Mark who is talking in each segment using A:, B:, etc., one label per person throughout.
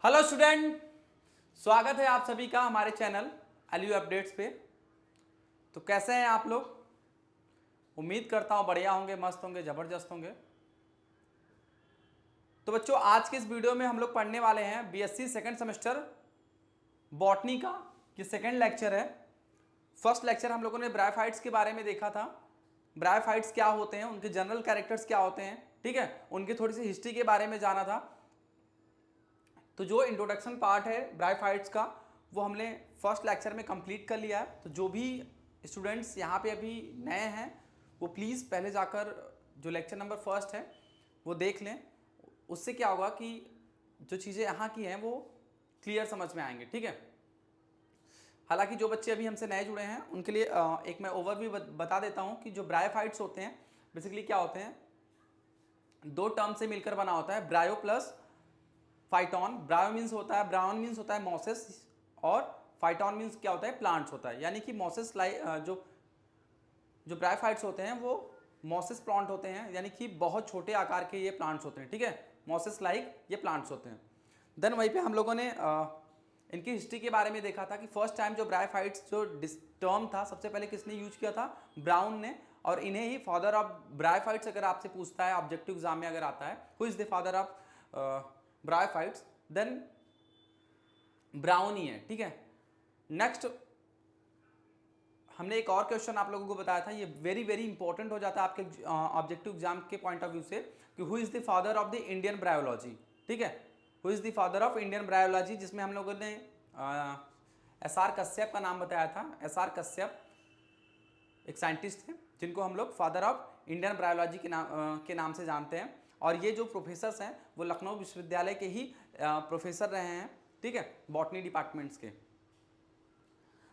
A: Hello student, स्वागत है आप सभी का हमारे चैनल एलयू अपडेट्स पे। तो कैसे हैं आप लोग? उम्मीद करता हूं बढ़िया होंगे, मस्त होंगे, ज़बरदस्त होंगे। तो बच्चों, आज के इस वीडियो में हम लोग पढ़ने वाले हैं बीएससी सेकंड सेमेस्टर बॉटनी का। ये सेकंड लेक्चर है। फर्स्ट लेक्चर हम लोगों ने ब्रायोफाइट्स के बारे में देखा था। ब्रायोफाइट्स क्या होते हैं, उनके जनरल कैरेक्टर्स क्या होते हैं, ठीक है, उनकी थोड़ी सी हिस्ट्री के बारे में जाना था। तो जो इंट्रोडक्शन पार्ट है ब्रायोफाइट्स का वो हमने फर्स्ट लेक्चर में कंप्लीट कर लिया है। तो जो भी स्टूडेंट्स यहाँ पे अभी नए हैं वो प्लीज़ पहले जाकर जो लेक्चर नंबर फर्स्ट है वो देख लें। उससे क्या होगा कि जो चीज़ें यहाँ की हैं वो क्लियर समझ में आएंगे, ठीक है। हालांकि जो बच्चे अभी हमसे नए जुड़े हैं उनके लिए एक मैं ओवरव्यू बता देता हूँ कि जो ब्रायोफाइट्स होते हैं बेसिकली क्या होते हैं। दो टर्म से मिलकर बना होता है, ब्रायो प्लस फाइटॉन। ब्रायो मीन्स होता है, ब्राउन मीन्स होता है मॉसेस, और फाइटॉन मीन्स क्या होता है, प्लांट्स होता है। यानी कि मॉसेस जो जो ब्रायोफाइट्स होते हैं वो मॉसेस प्लांट होते हैं, यानी कि बहुत छोटे आकार के ये प्लांट्स होते हैं, ठीक है। मॉसेस लाइक ये प्लांट्स होते हैं। देन वहीं पे हम लोगों ने इनकी हिस्ट्री के बारे में देखा था कि फर्स्ट टाइम जो ब्रायोफाइट्स जो टर्म था सबसे पहले किसने यूज किया था, ब्राउन ने। और इन्हें ही फादर ऑफ ब्रायोफाइट्स अगर आपसे पूछता है ऑब्जेक्टिव एग्जाम में अगर आता है who is the father of bryophytes, then Brown ही है, ठीक है। नेक्स्ट हमने एक और क्वेश्चन आप लोगों को बताया था, ये वेरी वेरी इंपॉर्टेंट हो जाता है आपके ऑब्जेक्टिव एग्जाम के पॉइंट ऑफ व्यू से, कि who is the father of the Indian bryology, ठीक है। Who is the father of Indian bryology, जिसमें हम लोगों ने एस आर कश्यप का नाम बताया था। एस आर कश्यप एक साइंटिस्ट थे जिनको हम लोग फादर ऑफ इंडियन ब्रायोलॉजी के नाम से जानते हैं। और ये जो प्रोफेसर्स हैं वो लखनऊ विश्वविद्यालय के ही प्रोफेसर रहे हैं, ठीक है, बॉटनी डिपार्टमेंट्स के।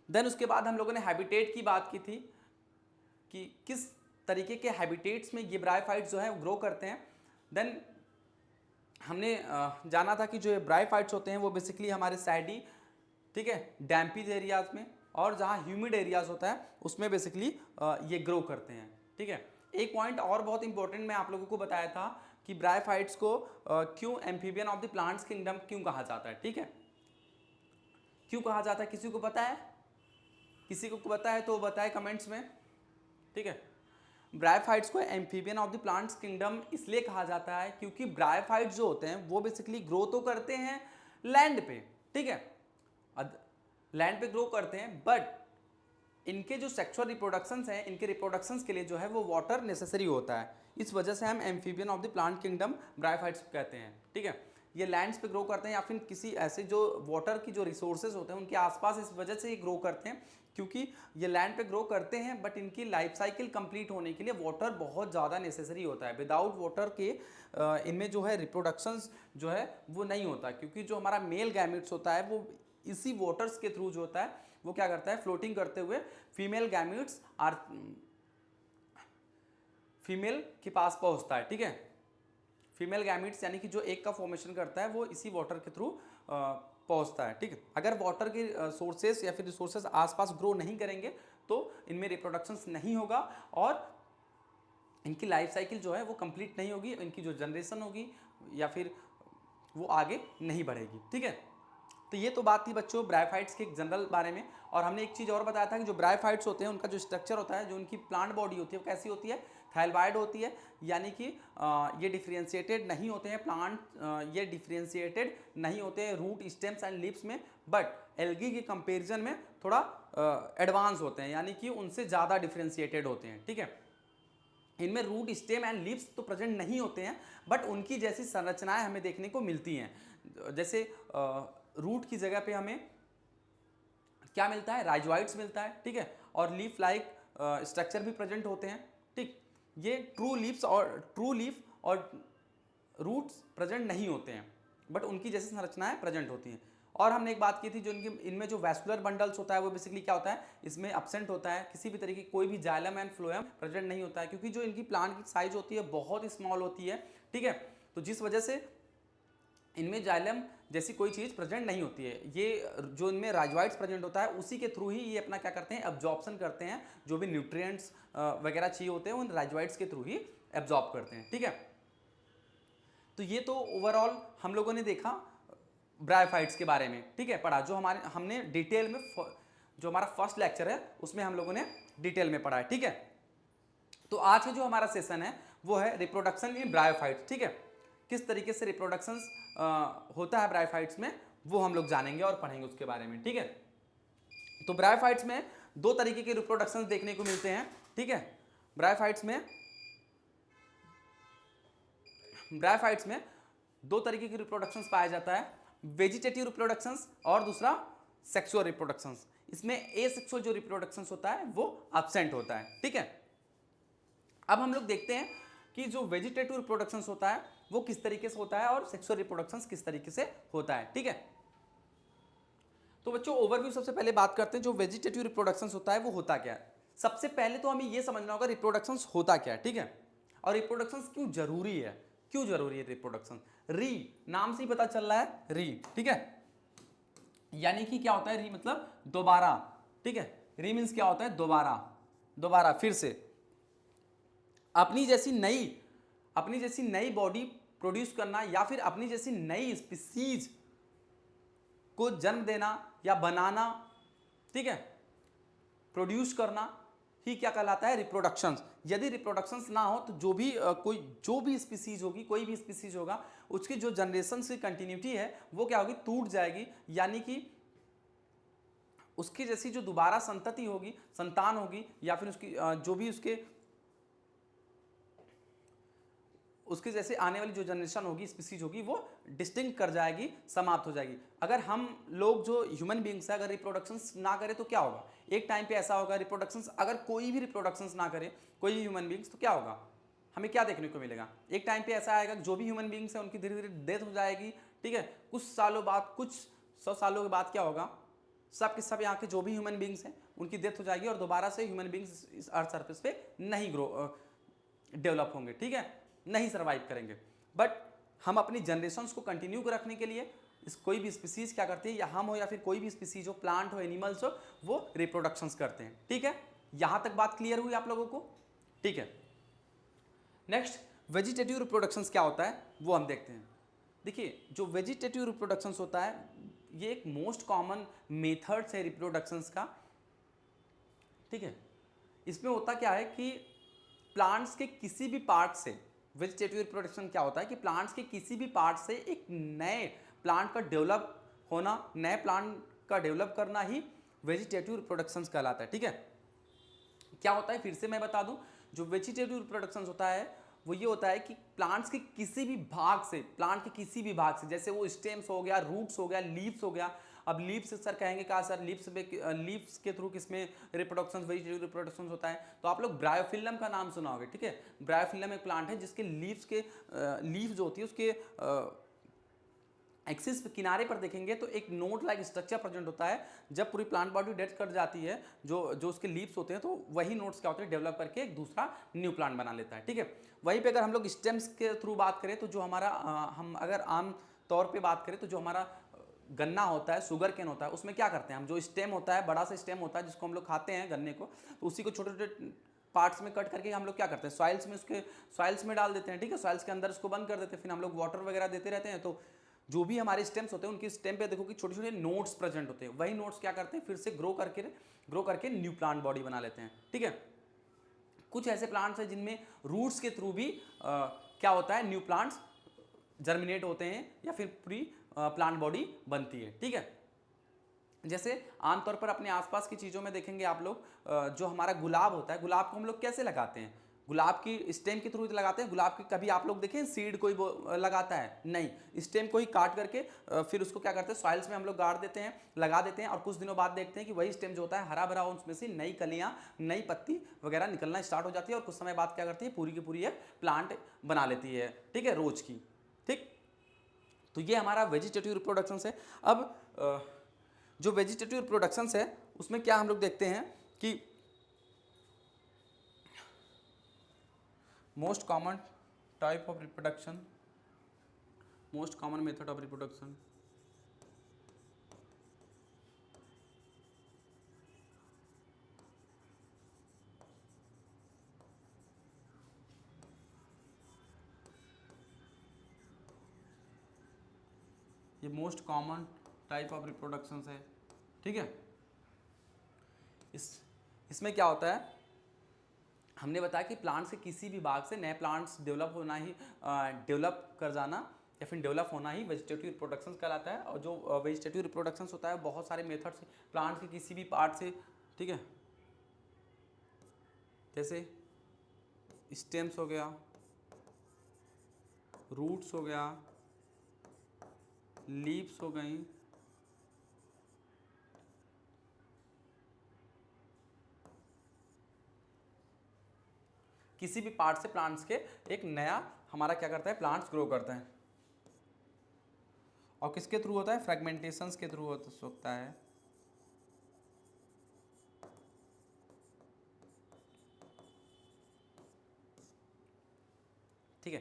A: देन उसके बाद हम लोगों ने हैबिटेट की बात की थी कि किस तरीके के हैबिटेट्स में ये ब्रायोफाइट्स जो है वो ग्रो करते हैं। देन हमने जाना था कि जो ब्रायोफाइट्स होते हैं वो बेसिकली हमारे सैडी, ठीक है, डैम्पीज एरियाज में, और जहाँ ह्यूमिड एरियाज होता है उसमें बेसिकली ये ग्रो करते हैं, ठीक है। एक पॉइंट और बहुत इंपॉर्टेंट मैं आप लोगों को बताया था कि ब्रायोफाइट्स को क्यों amphibian of the plants kingdom क्यों कहा जाता है, ठीक है। क्यों कहा जाता है, किसी को पता है? किसी को पता है तो बताए कमेंट्स में, ठीक है। ब्रायोफाइट्स को amphibian of the plants kingdom इसलिए कहा जाता है क्योंकि ब्रायोफाइट्स जो होते हैं वो बेसिकली ग्रो तो करते हैं लैंड पे, ठीक है, लैंड पे ग्रो करते हैं, बट इनके जो सेक्सुअल रिप्रोडक्शंस हैं, इनके रिप्रोडक्शंस के लिए जो है वो वाटर नेसेसरी होता है। इस वजह से हम amphibian of the plant kingdom bryophytes कहते हैं, ठीक है। ये लैंड्स पे ग्रो करते हैं या फिर किसी ऐसे जो वाटर की जो रिसोर्सेज होते हैं उनके आसपास, इस वजह से ये ग्रो करते हैं क्योंकि ये लैंड पे ग्रो करते हैं, बट इनकी लाइफ साइकिल कंप्लीट होने के लिए वाटर बहुत ज़्यादा नेसेसरी होता है। विदाउट वाटर के इनमें जो है रिप्रोडक्शंस जो है वो नहीं होता, क्योंकि जो हमारा मेल गैमेट्स होता है वो इसी वाटर्स के थ्रू जो होता है वो क्या करता है, फ्लोटिंग करते हुए फीमेल गैमेट्स आर फीमेल के पास पहुंचता है, ठीक है। फीमेल गैमेट्स यानी कि जो एक का फॉर्मेशन करता है वो इसी वाटर के थ्रू पहुंचता है, ठीक है। अगर वाटर के सोर्सेस या फिर रिसोर्सेज आसपास ग्रो नहीं करेंगे तो इनमें रिप्रोडक्शंस नहीं होगा और इनकी लाइफ साइकिल जो है वो कंप्लीट नहीं होगी, इनकी जो जनरेशन होगी या फिर वो आगे नहीं बढ़ेगी, ठीक है। तो ये तो बात थी बच्चों ब्रायोफाइट्स के जनरल बारे में। और हमने एक चीज़ और बताया था कि जो ब्रायोफाइट्स होते हैं उनका जो स्ट्रक्चर होता है, जो उनकी प्लांट बॉडी होती है वो कैसी होती है, थाइलवाइड होती है। यानी कि ये डिफ्रेंशिएटेड नहीं होते हैं प्लांट, ये डिफ्रेंशिएटेड नहीं होते हैं रूट, स्टेम्स एंड लीव्स में, बट एल्गी के कंपेरिजन में थोड़ा एडवांस होते हैं, यानी कि उनसे ज़्यादा डिफ्रेंशिएटेड होते हैं, ठीक है। इनमें रूट, स्टेम एंड लीव्स तो प्रेजेंट नहीं होते हैं, बट उनकी जैसी संरचनाएं हमें देखने को मिलती हैं। जैसे रूट की जगह पे हमें क्या मिलता है, राइजोइड्स मिलता है, ठीक है, और लीफ लाइक स्ट्रक्चर भी प्रेजेंट होते हैं, ठीक। ये ट्रू लीफ और रूट्स प्रेजेंट नहीं होते हैं, बट उनकी जैसी संरचनाएं प्रेजेंट होती हैं। और हमने एक बात की थी जो इनमें जो वैस्कुलर बंडल्स होता है वो बेसिकली क्या होता है, इसमें एब्सेंट होता है, किसी भी तरीके की कोई भी जाइलम एंड फ्लोएम प्रेजेंट नहीं होता है, क्योंकि जो इनकी प्लांट की साइज होती है बहुत स्मॉल होती है, ठीक है। तो जिस वजह से इनमें जाइलम जैसी कोई चीज़ प्रेजेंट नहीं होती है। ये जो इनमें राइजोइड्स प्रेजेंट होता है उसी के थ्रू ही ये अपना क्या करते हैं, एब्जॉर्प्शन करते हैं, जो भी न्यूट्रिएंट्स वगैरह चाहिए होते हैं उन राइजोइड्स के थ्रू ही एब्जॉर्ब करते हैं, ठीक है। तो ये तो ओवरऑल हम लोगों ने देखा ब्रायोफाइट्स के बारे में, ठीक है, पढ़ा, जो हमारे हमने डिटेल में जो हमारा फर्स्ट लेक्चर है उसमें हम लोगों ने डिटेल में पढ़ा है, ठीक है। तो आज का जो हमारा सेशन है वो है रिप्रोडक्शन इन ब्रायोफाइट्स, ठीक है, किस तरीके से रिप्रोडक्शन होता है ब्रायोफाइट्स में वो हम लोग जानेंगे और पढ़ेंगे उसके बारे में, ठीक है। तो ब्रायोफाइट्स में दो तरीके के रिप्रोडक्शन देखने को मिलते हैं, ठीक है। ब्रायोफाइट्स में दो तरीके के रिप्रोडक्शंस पाया जाता है, वेजिटेटिव रिप्रोडक्शंस और दूसरा सेक्सुअल रिप्रोडक्शंस। इसमें एसेक्सुअल जो रिप्रोडक्शंस होता है वो एब्सेंट होता है, ठीक है। अब हम लोग देखते हैं कि जो वेजिटेटिव रिप्रोडक्शंस होता है वो किस तरीके से होता है और सेक्सुअल रिप्रोडक्शंस किस तरीके से होता है, ठीक है। तो बच्चों ओवरव्यू सबसे पहले बात करते हैं, जो वेजिटेटिव रिप्रोडक्शंस होता है वो होता क्या है। सबसे पहले तो हमें ये समझना होगा रिप्रोडक्शंस होता क्या है, ठीक है, और रिप्रोडक्शंस क्यों जरूरी है, क्यों जरूरी है रिप्रोडक्शन। री नाम से ही पता चल रहा है, री, ठीक है, यानी कि क्या होता है री मतलब दोबारा, ठीक है। री मीन्स क्या होता है दोबारा, दोबारा फिर से अपनी जैसी नई बॉडी प्रोड्यूस करना या फिर अपनी जैसी नई स्पीसीज को जन्म देना या बनाना, ठीक है, प्रोड्यूस करना ही क्या कहलाता है रिप्रोडक्शंस। यदि रिप्रोडक्शंस ना हो तो जो भी स्पीसीज होगी, कोई भी स्पीसीज होगा, उसकी जो जनरेशन की कंटिन्यूटी है वो क्या होगी, टूट जाएगी, यानी कि उसकी जैसी जो दोबारा संतति होगी, संतान होगी, या फिर उसकी जो भी उसके जैसे आने वाली जो जनरेशन होगी, स्पीसीज होगी, वो डिस्टिंक्ट कर जाएगी, समाप्त हो जाएगी। अगर हम लोग जो ह्यूमन बींग्स है अगर रिप्रोडक्शंस ना करें तो क्या होगा, एक टाइम पे ऐसा होगा रिप्रोडक्शंस, अगर कोई भी रिप्रोडक्शंस ना करे कोई भी ह्यूमन बींग्स, तो क्या होगा, हमें क्या देखने को मिलेगा, एक टाइम पे ऐसा आएगा जो भी ह्यूमन बींग्स है उनकी धीरे धीरे डेथ हो जाएगी, ठीक है। कुछ सालों बाद, कुछ 100 सालों के बाद क्या होगा, सब के सब यहाँ के जो भी ह्यूमन बींग्स हैं उनकी डेथ हो जाएगी और दोबारा से ह्यूमन बींग्स इस अर्थ सरफेस पे नहीं डेवलप होंगे, ठीक है, नहीं सर्वाइव करेंगे। बट हम अपनी जनरेशन्स को कंटिन्यू रखने के लिए कोई भी स्पीसीज क्या करती है, या हम हो या फिर कोई भी स्पीसीज हो, प्लांट हो, एनिमल्स हो, वो रिप्रोडक्शंस करते हैं, ठीक है। यहां तक बात क्लियर हुई आप लोगों को, ठीक है। नेक्स्ट वेजिटेटिव रिप्रोडक्शंस क्या होता है वो हम देखते हैं। देखिए जो वेजिटेटिव रिप्रोडक्शंस होता है ये एक मोस्ट कॉमन मेथड्स है रिप्रोडक्शंस का, ठीक है। इसमें होता क्या है कि प्लांट्स के किसी भी पार्ट से, वेजिटेटिव रिप्रोडक्शन क्या होता है कि प्लांट्स के किसी भी पार्ट से एक नए प्लांट का डेवलप होना, नए प्लांट का डेवलप करना ही वेजिटेटिव रिप्रोडक्शन कहलाता है, ठीक है। क्या होता है फिर से मैं बता दूं, जो वेजिटेटिव रिप्रोडक्शन होता है वो ये होता है कि प्लांट्स के किसी भी भाग से, प्लांट के किसी भी भाग से, जैसे वो स्टेम्स हो गया, रूट्स हो गया, लीव्स हो गया। अब लीव्स सर कहेंगे कहा सर लीव्स के थ्रू किसमें रिप्रोडक्शन, वेजिटेटिव रिप्रोडक्शन होता है, तो आप लोग ब्रायोफिल्लम का नाम सुना होगा, ठीक है। ब्रायोफिल्लम एक प्लांट है जिसके लीव्स के लीव्स जो होती है उसके एक्सिस पे किनारे पर देखेंगे तो एक नोट लाइक स्ट्रक्चर प्रेजेंट होता है। जब पूरी प्लांट बॉडी डेथ कर जाती है, जो उसके लीव्स होते हैं, तो वही नोट्स क्या होते हैं डेवलप करके एक दूसरा न्यू प्लांट बना लेता है, ठीक है। वहीं पे अगर हम लोग स्टेम्स के थ्रू बात करें तो जो हमारा हम अगर आम तौर पे बात करें तो जो हमारा गन्ना होता है, शुगर केन होता है, उसमें क्या करते हैं हम, जो स्टेम होता है, बड़ा सा स्टेम होता है जिसको हम लोग खाते हैं गन्ने को, तो उसी को छोटे छोटे पार्ट्स में कट करके हम लोग क्या करते हैं सॉइल्स में डाल देते हैं, ठीक है। सॉइल्स के अंदर उसको बंद कर देते हैं, फिर हम लोग वाटर वगैरह देते रहते हैं। तो जो भी हमारे स्टेम्स होते हैं उनकी स्टेम पे देखो कि छोटे छोटे नोट्स प्रेजेंट होते हैं, वही नोट्स क्या करते हैं फिर से ग्रो करके न्यू प्लांट बॉडी बना लेते हैं, ठीक है। कुछ ऐसे प्लांट्स हैं जिनमें रूट्स के थ्रू भी क्या होता है न्यू प्लांट्स जर्मिनेट होते हैं या फिर पूरी प्लांट बॉडी बनती है, ठीक है। जैसे आमतौर पर अपने आसपास की चीज़ों में देखेंगे आप लोग, जो हमारा गुलाब होता है, गुलाब को हम लोग कैसे लगाते हैं, गुलाब की स्टेम के थ्रू लगाते हैं। गुलाब की कभी आप लोग देखें सीड कोई लगाता है, नहीं, स्टेम को ही काट करके फिर उसको क्या करते हैं सॉइल्स में हम लोग गाड़ देते हैं, लगा देते हैं, और कुछ दिनों बाद देखते हैं कि वही स्टेम जो होता है हरा भरा, उसमें से नई कलियां, नई पत्ती वगैरह निकलना स्टार्ट हो जाती है, और कुछ समय बाद क्या करती है पूरी की पूरी एक प्लांट बना लेती है, ठीक है, रोज की, ठीक। तो ये हमारा वेजिटेटिव रिप्रोडक्शन है। अब जो वेजिटेटिव रिप्रोडक्शंस है उसमें क्या हम लोग देखते हैं कि most common type of reproduction, most common method of reproduction, ये most common type of reproduction है, ठीक है। इसमें क्या होता है, हमने बताया कि प्लांट्स के किसी भी भाग से नए प्लांट्स डेवलप कर जाना या फिर डेवलप होना ही वेजिटेटिव रिप्रोडक्शन कहलाता है। और जो वेजिटेटिव रिप्रोडक्शन होता है बहुत सारे मेथड से प्लांट्स के किसी भी पार्ट से, ठीक है, जैसे स्टेम्स हो गया, रूट्स हो गया, लीव्स हो गई, किसी भी पार्ट से प्लांट्स के एक नया हमारा क्या करता है, प्लांट्स ग्रो करता है। और किसके थ्रू होता है, फ्रेगमेंटेशंस के थ्रू हो सकता है। ठीक है,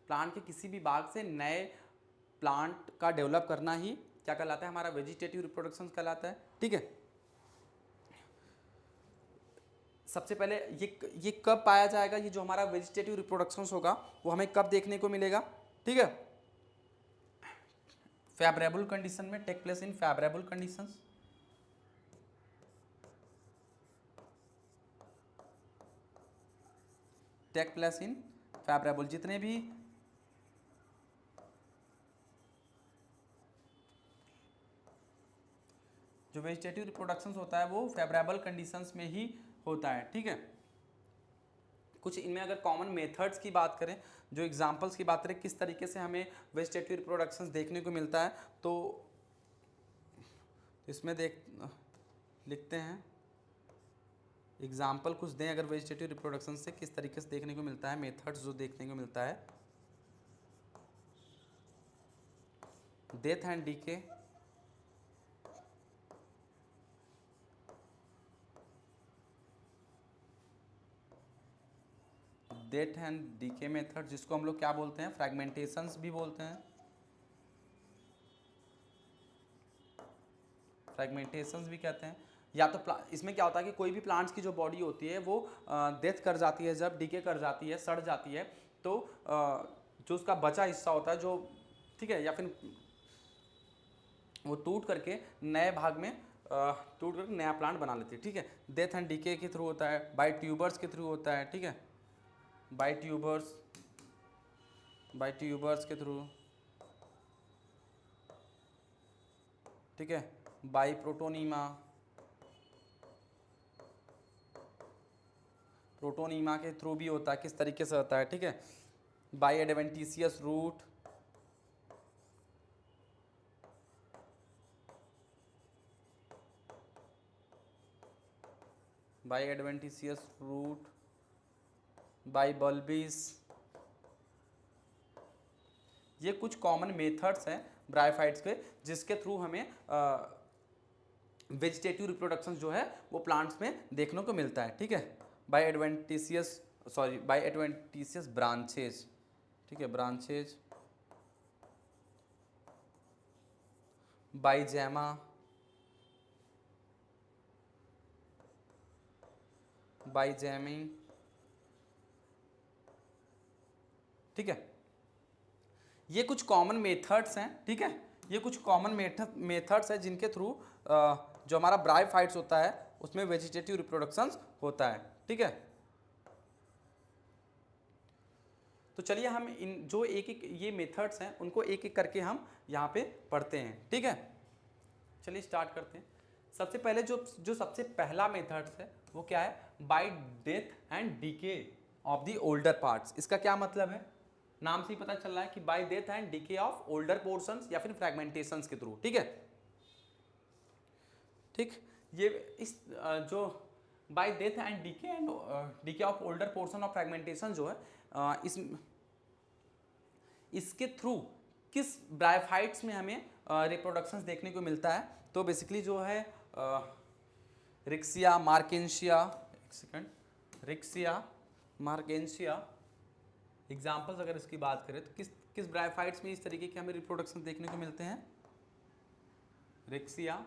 A: प्लांट के किसी भी भाग से नए प्लांट का डेवलप करना ही क्या कहलाता है, हमारा वेजिटेटिव रिप्रोडक्शन कहलाता है, ठीक है। सबसे पहले ये कब पाया जाएगा, ये जो हमारा वेजिटेटिव रिप्रोडक्शन होगा वो हमें कब देखने को मिलेगा, ठीक है। फेवरेबल कंडीशन में, take place in favourable conditions, take place in favourable, जितने भी जो वेजिटेटिव रिप्रोडक्शन होता है वो फेवरेबल कंडीशंस में ही होता है, ठीक है। कुछ इनमें अगर कॉमन मेथड्स की बात करें, जो एग्जांपल्स की बात करें, किस तरीके से हमें वेजिटेटिव रिप्रोडक्शन देखने को मिलता है, तो इसमें लिखते हैं एग्जाम्पल कुछ दें अगर वेजिटेटिव रिप्रोडक्शन से किस तरीके से देखने को मिलता है, मेथड्स जो देखने को मिलता है। Death and decay, death and decay method, जिसको हम लोग क्या बोलते हैं, फ्रैगमेंटेशंस भी बोलते हैं, फ्रैगमेंटेशंस भी कहते हैं। या तो इसमें क्या होता है कि कोई भी प्लांट्स की जो बॉडी होती है वो डेथ कर जाती है, जब डीके कर जाती है, सड़ जाती है, तो जो उसका बचा हिस्सा होता है जो, ठीक है, या फिर वो टूट करके नए भाग में टूट करके नया प्लांट बना लेती है, ठीक है। डेथ एंड डीके के थ्रू होता है, बाय ट्यूबर्स के थ्रू होता है, ठीक है, बाय ट्यूबर्स के थ्रू, ठीक है, बाय प्रोटोनीमा के थ्रू भी होता है, किस तरीके से होता है, ठीक है, by adventitious root, by adventitious root, by bulbils. ये कुछ कॉमन मेथड्स हैं ब्रायोफाइट्स के, जिसके थ्रू हमें वेजिटेटिव रिप्रोडक्शन जो है वो प्लांट्स में देखने को मिलता है, ठीक है। बाय एडवेंटिशियस ब्रांचेज, ठीक है, ब्रांचेज, बाय जैमा, बाय जैमिंग, ठीक है। ये कुछ कॉमन मेथड्स हैं, ठीक है, ये कुछ कॉमन मेथड्स हैं जिनके थ्रू जो हमारा ब्रायोफाइट्स होता है उसमें वेजिटेटिव रिप्रोडक्शन होता है, ठीक है। तो चलिए हम इन जो एक एक ये मेथड्स हैं उनको एक एक करके हम यहाँ पे पढ़ते हैं, ठीक है। चलिए स्टार्ट करते हैं। सबसे पहले जो सबसे पहला मेथड्स है वो क्या है, by death and DK of the older parts. इसका क्या मतलब है, नाम से ही पता चल रहा है कि bye death and DK of older portions या फिर फ्रैगमेंटेशंस के थ्रू, ठीक है, ठीक। ये इस जो bye death and DK of older portion of fragmentation जो है इसके थ्रू किस ब्रायोफाइट्स में हमें रिप्रोडक्शंस देखने को मिलता है, तो बेसिकली जो है रिक्सिया मार्केंशिया, एक सेकंड, रिक्सिया मार्केंशिया एग्जाम्पल्स अगर इसकी बात करें तो किस किस ब्रायोफाइट्स में इस तरीके के हमें रिप्रोडक्शन देखने को मिलते हैं, रिक्सिया,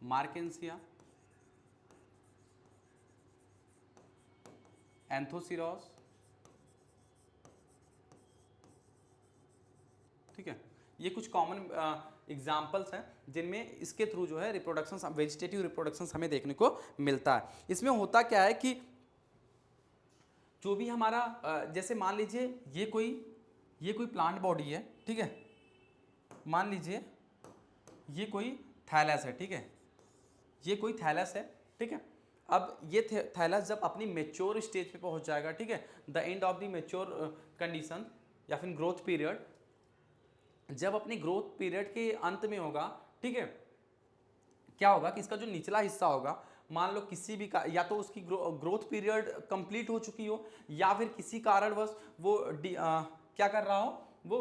A: मार्केंशिया, एंथोसिरोस, ठीक है, ये कुछ कॉमन एग्जाम्पल्स हैं जिनमें इसके थ्रू जो है रिप्रोडक्शन, वेजिटेटिव रिप्रोडक्शन हमें देखने को मिलता है। इसमें होता क्या है कि जो भी हमारा जैसे मान लीजिए ये कोई प्लांट बॉडी है, ठीक है, मान लीजिए ये कोई थैलस है, ठीक है, ये कोई थैलस है, ठीक है। अब ये थैलस जब अपनी मेच्योर स्टेज पे पहुंच जाएगा, ठीक है, the end of the mature condition या फिर ग्रोथ पीरियड, जब अपने ग्रोथ पीरियड के अंत में होगा, ठीक है, क्या होगा कि इसका जो निचला हिस्सा होगा, मान लो किसी भी का या तो उसकी ग्रोथ पीरियड कंप्लीट हो चुकी हो या फिर किसी कारणवश वो क्या कर रहा हो, वो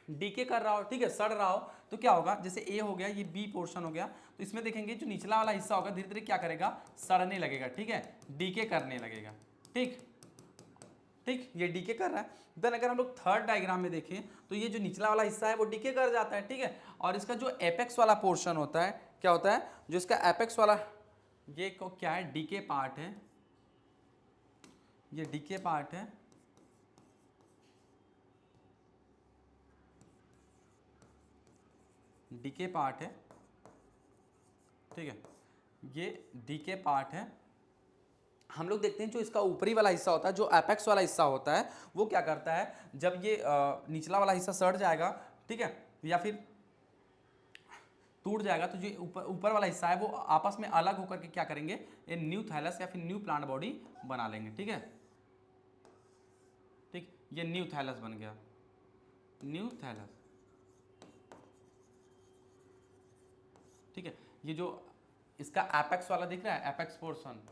A: डीके कर रहा हो, ठीक है, सड़ रहा हो, तो क्या होगा, जैसे ए हो गया, ये बी पोर्शन हो गया, तो इसमें देखेंगे जो निचला वाला हिस्सा होगा धीरे धीरे क्या करेगा, सड़ने लगेगा, ठीक है, डीके करने लगेगा, ठीक ठीक, ये डीके कर रहा है। देन अगर हम लोग थर्ड डायग्राम में देखें तो ये जो निचला वाला हिस्सा है वो डीके कर जाता है, ठीक है, और इसका जो एपेक्स वाला पोर्शन होता है, क्या होता है, जो इसका एपेक्स वाला, ये क्या है, डीके पार्ट है, ये डीके पार्ट है, डीके पार्ट है, ठीक है, ये डीके पार्ट है। हम लोग देखते हैं जो इसका ऊपरी वाला हिस्सा होता है, जो एपेक्स वाला हिस्सा होता है, वो क्या करता है, जब ये निचला वाला हिस्सा सड़ जाएगा, ठीक है, या फिर टूट जाएगा, तो जो ऊपर वाला हिस्सा है वो आपस में अलग होकर के क्या करेंगे, ये न्यू थैलस या फिर न्यू प्लांट बॉडी बना लेंगे, ठीक है, ठीक, ये न्यू थैलस बन गया, न्यू थैलस, ठीक है। ये जो इसका एपेक्स वाला दिख रहा है, एपेक्स पोर्शन,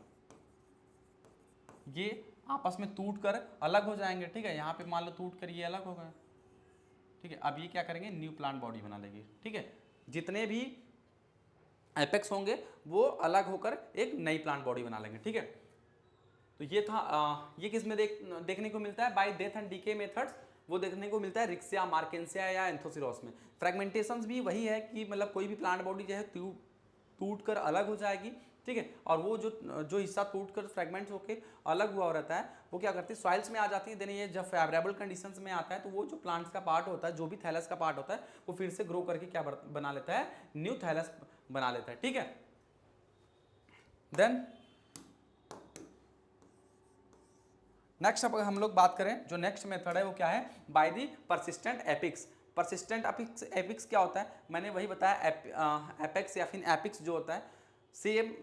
A: ये आपस में टूट कर अलग हो जाएंगे, ठीक है, यहाँ पे मान लो टूट कर ये अलग हो गए, ठीक है, अब ये क्या करेंगे, न्यू प्लांट बॉडी बना लेंगे, ठीक है, जितने भी एपेक्स होंगे वो अलग होकर एक नई प्लांट बॉडी बना लेंगे, ठीक है। तो ये था ये किस में देखने को मिलता है, by death and decay methods, वो देखने को मिलता है रिक्सिया, मार्केंसिया या एंथोसिरोस में। फ्रेगमेंटेशंस भी वही है कि मतलब कोई भी प्लांट बॉडी जो है टूट कर अलग हो जाएगी, ठीक है, और वो जो हिस्सा टूट कर फ्रेगमेंट्स होकर अलग हुआ रहता है वो क्या करती है, सॉइल्स में आ जाती है। देन ये जब फेवरेबल कंडीशंस में आता है तो वो जो प्लांट्स का पार्ट होता है, जो भी थैलस का पार्ट होता है, वो फिर से ग्रो करके क्या बना लेता है, न्यू थैलस बना लेता है, ठीक है। देन नेक्स्ट अब हम लोग बात करें, जो नेक्स्ट मेथड है वो क्या है, by the persistent apices. Persistent apices क्या होता है, मैंने वही बताया, एपेक्स या फिर एपिक्स जो होता है, सेम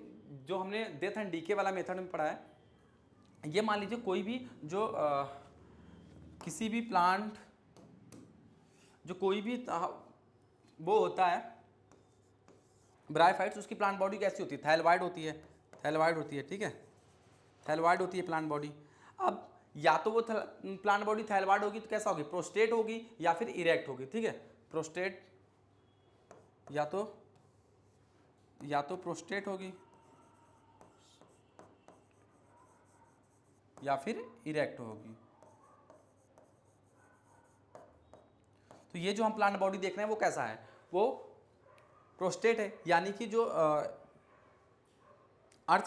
A: जो हमने डेथ एंड डीके वाला मेथड में पढ़ा है। ये मान लीजिए कोई भी जो किसी भी प्लांट, जो कोई भी वो होता है ब्रायोफाइट्स, उसकी प्लांट बॉडी कैसी होती है, थैलवाइड होती है, थैलवाइड होती है, ठीक है, थैलवाइड होती है प्लांट बॉडी। अब या तो वो प्लांट बॉडी थैलवाइड होगी तो कैसा होगी, प्रोस्टेट होगी या फिर इरेक्ट होगी, ठीक है, प्रोस्टेट या तो प्रोस्टेट होगी या फिर इरेक्ट होगी। तो ये जो हम प्लांट बॉडी देख रहे हैं वो कैसा है, वो प्रोस्टेट है, यानी कि जो अर्थ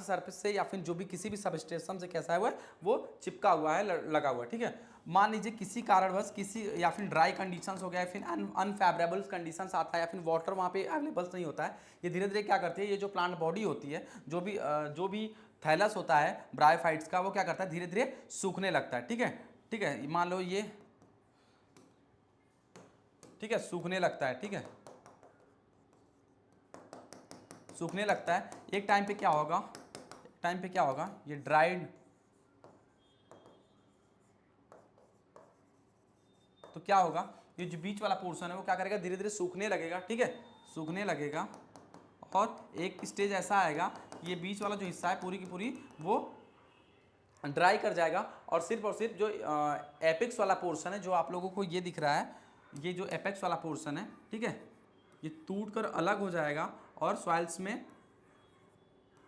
A: सरफेस से या फिर जो भी किसी भी सबस्टेशन से कैसा हुआ है, वो चिपका हुआ है, लगा हुआ है, ठीक है। मान लीजिए किसी कारणवश किसी या फिर ड्राई कंडीशंस हो गया, फिर अनफेवरेबल कंडीशंस आता है, या फिर वाटर वहाँ पे अवेलेबल नहीं होता है, ये धीरे धीरे क्या करती है, ये जो प्लांट बॉडी होती है, जो भी थैलस होता है ब्रायोफाइट्स का, वो क्या करता है, धीरे धीरे सूखने लगता है, ठीक है, ठीक है, मान लो ये, ठीक है, सूखने लगता है, ठीक है, सूखने लगता है। एक टाइम पे क्या होगा, ये ड्राइड, तो क्या होगा, ये जो बीच वाला पोर्शन है वो क्या करेगा, धीरे धीरे सूखने लगेगा, ठीक है, सूखने लगेगा, और एक स्टेज ऐसा आएगा ये बीच वाला जो हिस्सा है पूरी की पूरी वो ड्राई कर जाएगा, और सिर्फ जो एपेक्स वाला पोर्शन है, जो आप लोगों को ये दिख रहा है, ये जो एपेक्स वाला पोर्शन है, ठीक है, ये टूट कर अलग हो जाएगा और सॉइल्स में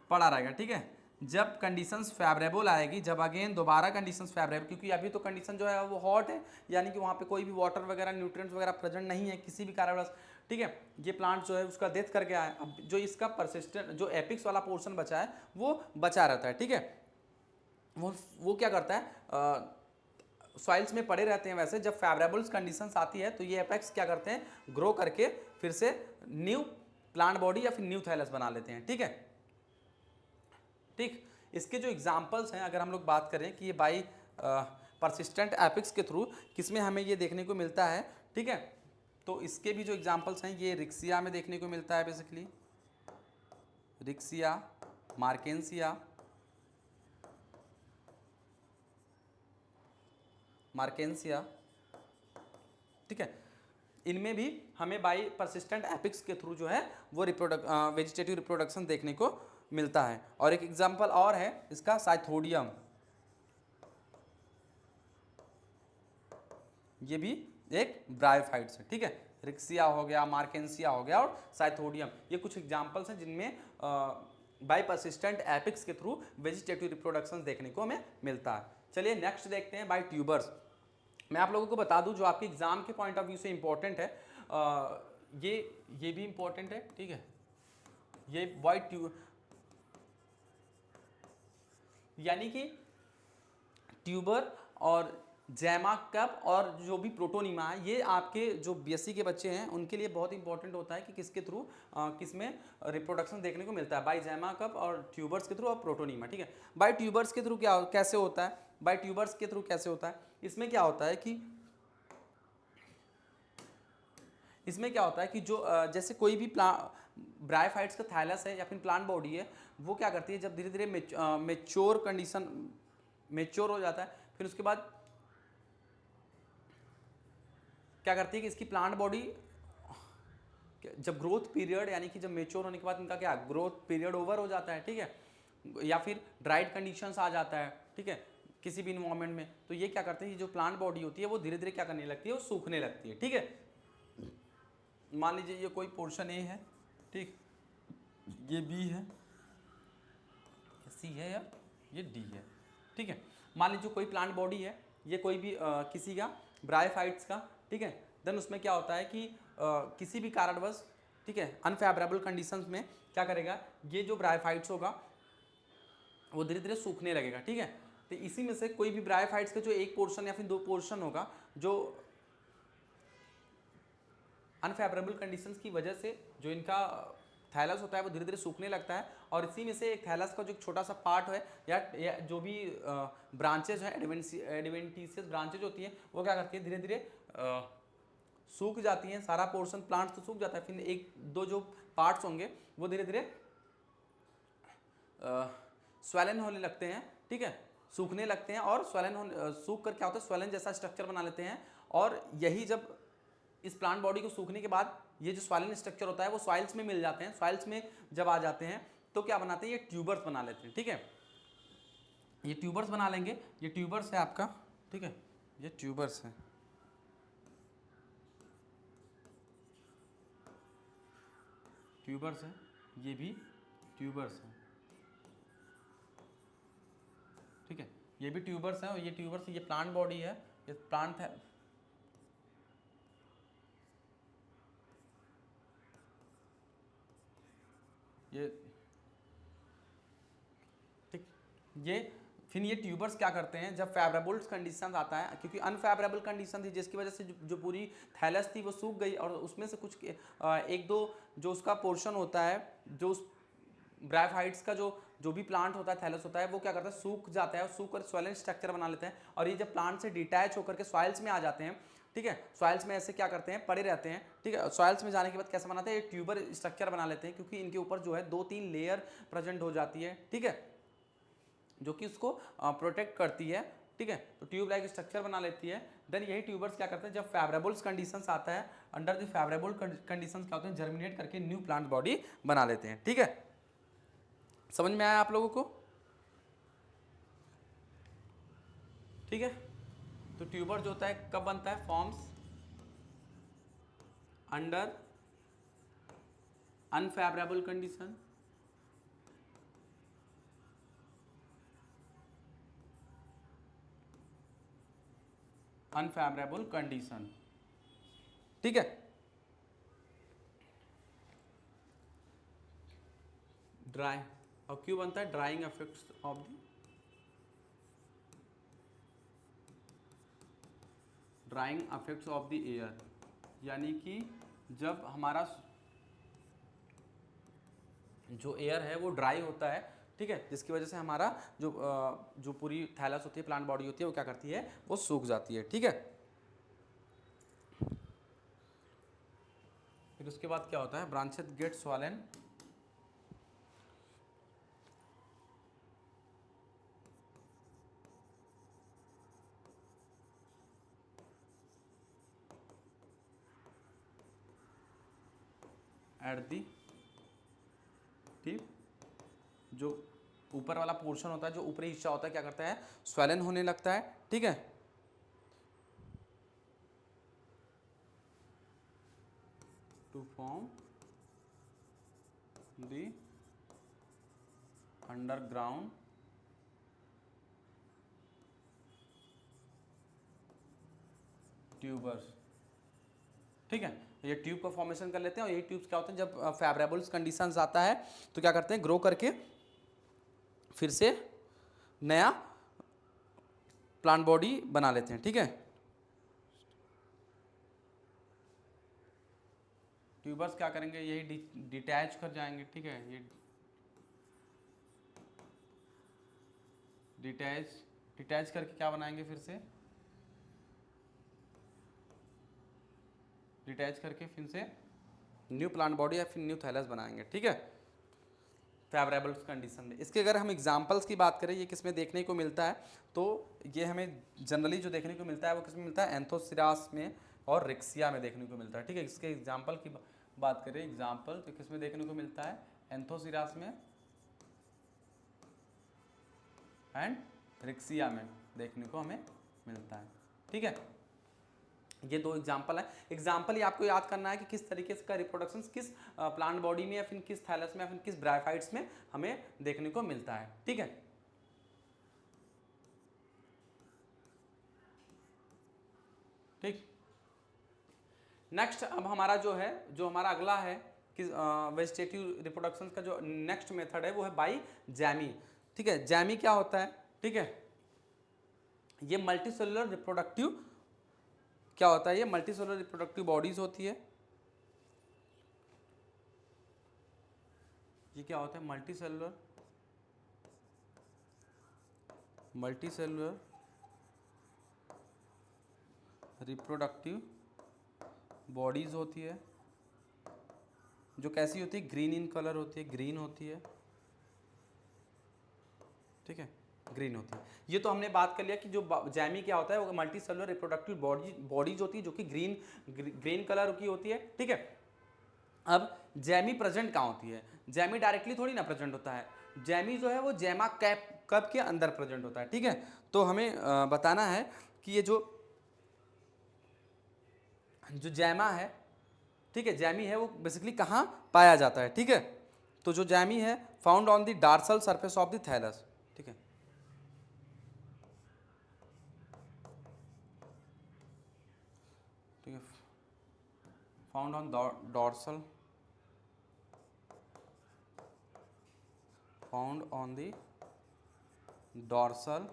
A: पड़ा रहेगा, ठीक है। जब कंडीशंस फेवरेबल आएगी, जब अगेन दोबारा कंडीशंस फेवरेबल, क्योंकि अभी तो कंडीशन जो है वो हॉट है, यानी कि वहाँ पे कोई भी वाटर वगैरह न्यूट्रिएंट्स वगैरह प्रेजेंट नहीं है किसी भी कारणवश, ठीक है, ये प्लांट जो है उसका डेथ कर गया है। अब जो इसका परसिस्टेंट जो एपिक्स वाला पोर्शन बचा है वो बचा रहता है, ठीक है, वो क्या करता है, सॉइल्स में पड़े रहते हैं, वैसे जब फेवरेबल कंडीशंस आती है तो ये एपेक्स क्या करते हैं, ग्रो करके फिर से न्यू प्लांट बॉडी या फिर न्यू थाइलस बना लेते हैं। ठीक है, ठीक। इसके जो एग्जांपल्स हैं अगर हम लोग बात करें कि ये बाई परसिस्टेंट एपिक्स के थ्रू किसमें हमें ये देखने को मिलता है, ठीक है, तो इसके भी जो एग्जांपल्स हैं ये रिक्सिया में देखने को मिलता है, बेसिकली रिक्सिया, मार्केंसिया, मार्केंसिया, ठीक है, इनमें भी हमें बाई परसिस्टेंट एपिक्स के थ्रू जो है वो वेजिटेटिव रिप्रोडक्शन देखने को मिलता है। और एक एग्जांपल और है इसका साइथोडियम, ये भी एक ब्रायोफाइट्स है। ठीक है, रिक्सिया हो गया, मार्केंसिया हो गया और साइथोडियम, ये कुछ एग्जांपल्स हैं जिनमें बाई परसिस्टेंट एपिक्स के थ्रू वेजिटेटिव रिप्रोडक्शन देखने को हमें मिलता है। चलिए नेक्स्ट देखते हैं बाई ट्यूबर्स। मैं आप लोगों को बता दूं जो आपके एग्जाम के पॉइंट ऑफ व्यू से इंपॉर्टेंट है, ये भी इंपॉर्टेंट है। ठीक है, ये वाइट ट्यूब यानी कि ट्यूबर और जैमा कप और जो भी प्रोटोनीमा है, ये आपके जो बीएससी के बच्चे हैं उनके लिए बहुत इंपॉर्टेंट होता है कि किसके थ्रू किसमें रिप्रोडक्शन देखने को मिलता है, बाई जैमा कप और ट्यूबर्स के थ्रू और प्रोटोनीमा। ठीक है, बाई ट्यूबर्स के थ्रू कैसे होता है, बाई ट्यूबर्स के थ्रू कैसे होता है, इसमें क्या होता है कि जो जैसे कोई भी ब्रायोफाइट्स का थैलस है या फिर प्लांट बॉडी है, वो क्या करती है जब धीरे धीरे मेच्योर हो जाता है, फिर उसके बाद क्या करती है कि इसकी प्लांट बॉडी जब ग्रोथ पीरियड यानी कि जब मेच्योर होने के बाद इनका क्या ग्रोथ पीरियड ओवर हो जाता है, ठीक है, या फिर ड्राइड कंडीशंस आ जाता है, ठीक है, किसी भी इन्वायरमेंट में, तो ये क्या करते हैं, ये जो प्लांट बॉडी होती है वो धीरे धीरे क्या करने लगती है, वो सूखने लगती है। ठीक है, मान लीजिए ये कोई पोर्शन ए है, ठीक, ये बी है, सी है या ये डी है। ठीक है, मान लीजिए कोई प्लांट बॉडी है, ये कोई भी किसी का ब्रायोफाइट्स का, ठीक है, देन उसमें क्या होता है कि किसी भी कारणवश, ठीक है, अनफेवरेबल कंडीशंस में क्या करेगा, ये जो ब्रायोफाइट्स होगा वो धीरे धीरे सूखने लगेगा। ठीक है, तो इसी में से कोई भी ब्रायोफाइट्स का जो एक पोर्शन या फिर दो पोर्शन होगा जो अनफेवरेबल कंडीशंस की वजह से जो इनका थैलस होता है वो धीरे धीरे सूखने लगता है, और इसी में से एक थैलस का जो छोटा सा पार्ट है या जो भी ब्रांचेज हैं, एडवेंटिशियस ब्रांचेज होती हैं, वो क्या करती है धीरे धीरे सूख जाती हैं, सारा पोर्शन प्लांट तो सूख जाता है, फिर एक दो जो पार्ट्स होंगे वो धीरे धीरे स्वेलन होने लगते हैं। ठीक है, सूखने लगते हैं और सूख कर क्या होता है, स्वेलन जैसा स्ट्रक्चर बना लेते हैं, और यही जब इस प्लांट बॉडी को सूखने के बाद ये जो सॉइलन स्ट्रक्चर होता है वो सॉइल्स में मिल जाते हैं, सॉइल्स में जब आ जाते हैं तो क्या बनाते हैं, ये ट्यूबर्स बना लेते हैं। ठीक है, ये ट्यूबर्स बना लेंगे, ये ट्यूबर्स है आपका, ठीक है, ये ट्यूबर्स है, ट्यूबर्स है, ये भी ट्यूबर्स है। ठीक है, ये भी ट्यूबर्स है और ये ट्यूबर्स, ये प्लांट बॉडी है, ये प्लांट है, ये ठीक, ये फिर ये ट्यूबर्स क्या करते हैं जब फेवरेबल कंडीशन आता है, क्योंकि अनफेवरेबल कंडीशन थी जिसकी वजह से जो पूरी थैलस थी वो सूख गई, और उसमें से कुछ एक दो जो उसका पोर्शन होता है, जो उस ब्रायोफाइट्स का जो भी प्लांट होता है, थैलस होता है, वो क्या करता है सूख जाता है, सूख कर सॉइलन स्ट्रक्चर बना लेते हैं, और ये जब प्लांट से डिटैच होकर के सॉइल्स में आ जाते हैं, ठीक है, सॉइल्स में ऐसे क्या करते हैं, पड़े रहते हैं। ठीक है, सॉइल्स में जाने के बाद कैसे बनाते हैं, ये ट्यूबर स्ट्रक्चर बना लेते हैं, क्योंकि इनके ऊपर जो है 2-3 लेयर प्रेजेंट हो जाती है, ठीक है, जो कि उसको प्रोटेक्ट करती है। ठीक है, तो ट्यूब लाइक स्ट्रक्चर बना लेती है। देन यही ट्यूबर्स क्या करते हैं जब फेवरेबल कंडीशंस आता है, अंडर द फेवरेबल कंडीशंस क्या होते हैं, जर्मिनेट करके न्यू प्लांट बॉडी बना लेते हैं। ठीक है, समझ में आया आप लोगों को? ठीक है, तो ट्यूबर जो होता है कब बनता है, forms under unfavourable condition, unfavourable condition. ठीक है, ड्राई, और क्यों बनता है, drawing effects of the drawing effects of the air, यानी कि जब हमारा जो एयर है वो ड्राई होता है, ठीक है, जिसकी वजह से हमारा जो पूरी थैलस होती है, प्लांट बॉडी होती है, वो क्या करती है, वो सूख जाती है, ठीक है। फिर उसके बाद क्या होता है, branches get swollen, at the tip, जो ऊपर वाला पोर्शन होता है, जो ऊपरी हिस्सा होता है, क्या करता है, स्वेलन होने लगता है, ठीक है। To form the underground tubers, ठीक है। ये ट्यूब का फॉर्मेशन कर लेते हैं, और ये ट्यूब्स क्या होते हैं, जब फेवरेबल कंडीशंस आता है तो क्या करते हैं, ग्रो करके फिर से नया प्लांट बॉडी बना लेते हैं, ठीक है। ट्यूबर्स क्या करेंगे, यही डिटैच कर जाएंगे, ठीक है, ये डिटैच करके क्या बनाएंगे, फिर से डिटैच करके फिर से न्यू प्लांट बॉडी या फिर न्यू थैलस बनाएंगे, ठीक है, फेवरेबल कंडीशन में। इसके अगर हम एग्जांपल्स की बात करें, ये किस में देखने को मिलता है, तो ये हमें जनरली जो देखने को मिलता है वो किस में मिलता है, एंथोसिरास में और रिक्सिया में देखने को मिलता है, ठीक है। इसके एग्जाम्पल की बात करें, एग्जाम्पल तो किस में देखने को मिलता है, एंथोसिरास में एंड रिक्सिया में देखने को हमें मिलता है, ठीक है। ये दो एग्जाम्पल है। एग्जाम्पल ही आपको याद करना है कि किस तरीके से का रिप्रोडक्शन किस प्लांट बॉडी में या फिर किस थैलस में या फिर किस ब्रायोफाइट्स में हमें देखने को मिलता है, ठीक है। ठीक, नेक्स्ट अब हमारा जो है, जो हमारा अगला है कि वेजिटेटिव रिप्रोडक्शन का जो नेक्स्ट मेथड है वो है बाई जैमी, ठीक है। जैमी क्या होता है, ठीक है, ये मल्टीसेलुलर रिप्रोडक्टिव क्या होता है, ये मल्टीसेलुलर रिप्रोडक्टिव बॉडीज होती है। ये क्या होता है, मल्टीसेलुलर रिप्रोडक्टिव बॉडीज होती है, जो कैसी होती है, ग्रीन इन कलर होती है, ग्रीन होती है, ठीक है, ग्रीन होती है। ये तो हमने बात कर लिया कि जो जैमी क्या होता है, वो मल्टी सेलुलर रिप्रोडक्टिव बॉडीज होती है, जो कि ग्रीन कलर की होती है, ठीक है। अब जैमी प्रेजेंट कहाँ होती है, जैमी डायरेक्टली थोड़ी ना प्रेजेंट होता है, जैमी जो है वो जैमा कप के अंदर प्रेजेंट होता है, ठीक है। तो हमें बताना है कि ये जो जैमा है, ठीक है, जैमी है वो बेसिकली कहाँ पाया जाता है, ठीक है। तो जो जैमी है found on the dorsal surface of the thallus, ठीक है, ठीक है, found on dorsal, found on the dorsal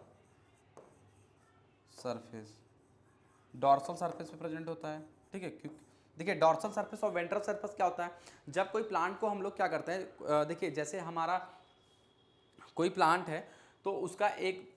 A: surface, dorsal surface पे प्रेजेंट होता है, ठीक है। क्योंकि देखिए डॉर्सल सरफेस और वेंट्रल सरफेस क्या होता है, जब कोई प्लांट को हम लोग क्या करते हैं, देखिए जैसे हमारा कोई प्लांट है तो उसका एक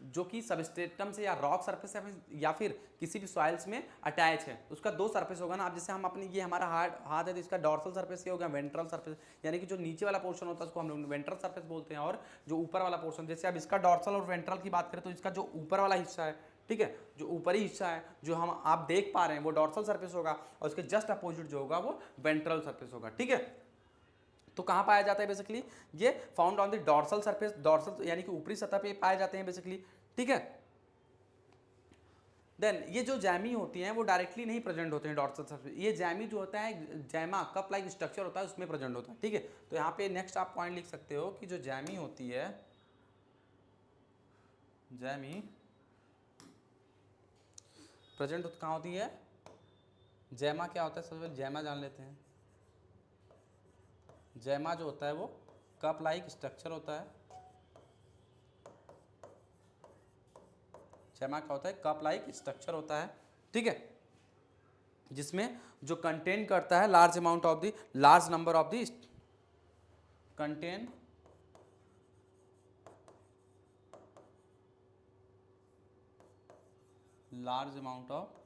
A: जो कि सबस्ट्रेटम से या रॉक सरफेस या फिर किसी भी सॉइल्स में अटैच है, उसका दो सरफेस होगा ना। आप जैसे हम अपने ये हमारा हाथ है तो इसका डॉर्सल सरफेस ये हो गया, वेंट्रल सरफेस यानी कि जो नीचे वाला पोर्शन होता है उसको हम लोग वेंट्रल सरफेस बोलते हैं, और जो ऊपर वाला पोर्शन, जैसे अब इसका डॉर्सल और वेंट्रल की बात करें तो इसका जो ऊपर वाला हिस्सा है, ठीक है, जो ऊपरी हिस्सा है जो हम आप देख पा रहे हैं वो डॉर्सल सरफेस होगा, और उसके जस्ट अपोजिट जो होगा वो वेंट्रल सरफेस होगा, ठीक है। तो कहाँ पाया जाता है बेसिकली, ये found on the dorsal surface, dorsal यानी कि ऊपरी सतह पे पाए जाते हैं बेसिकली, ठीक है। देन ये जो जैमी होती हैं वो डायरेक्टली नहीं प्रेजेंट होते हैं डॉर्सल सरफेस, ये जैमी जो होता है जैमा कप लाइक स्ट्रक्चर होता है उसमें प्रेजेंट होता है, ठीक है। तो यहाँ पे नेक्स्ट आप पॉइंट लिख सकते हो कि जो जैमी होती है, जैमी प्रेजेंट कहाँ होती है, जैमा क्या होता है, सबसे पहले जैमा जान लेते हैं। जैमा जो होता है वो कप लाइक स्ट्रक्चर होता है, जैमा क्या होता है, कप लाइक स्ट्रक्चर होता है, ठीक है, जिसमें जो कंटेन करता है large amount of the large number of the contain large amount of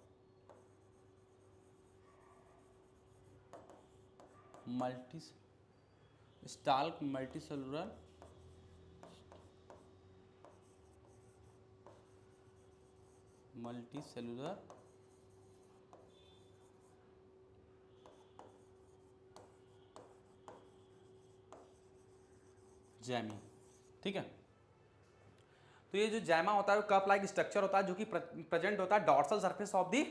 A: multi stalk multicellular gemmae. ठीक है, तो ये जो जैमा होता है वो कप लाइक स्ट्रक्चर होता है जो कि प्रेजेंट होता है dorsal surface of the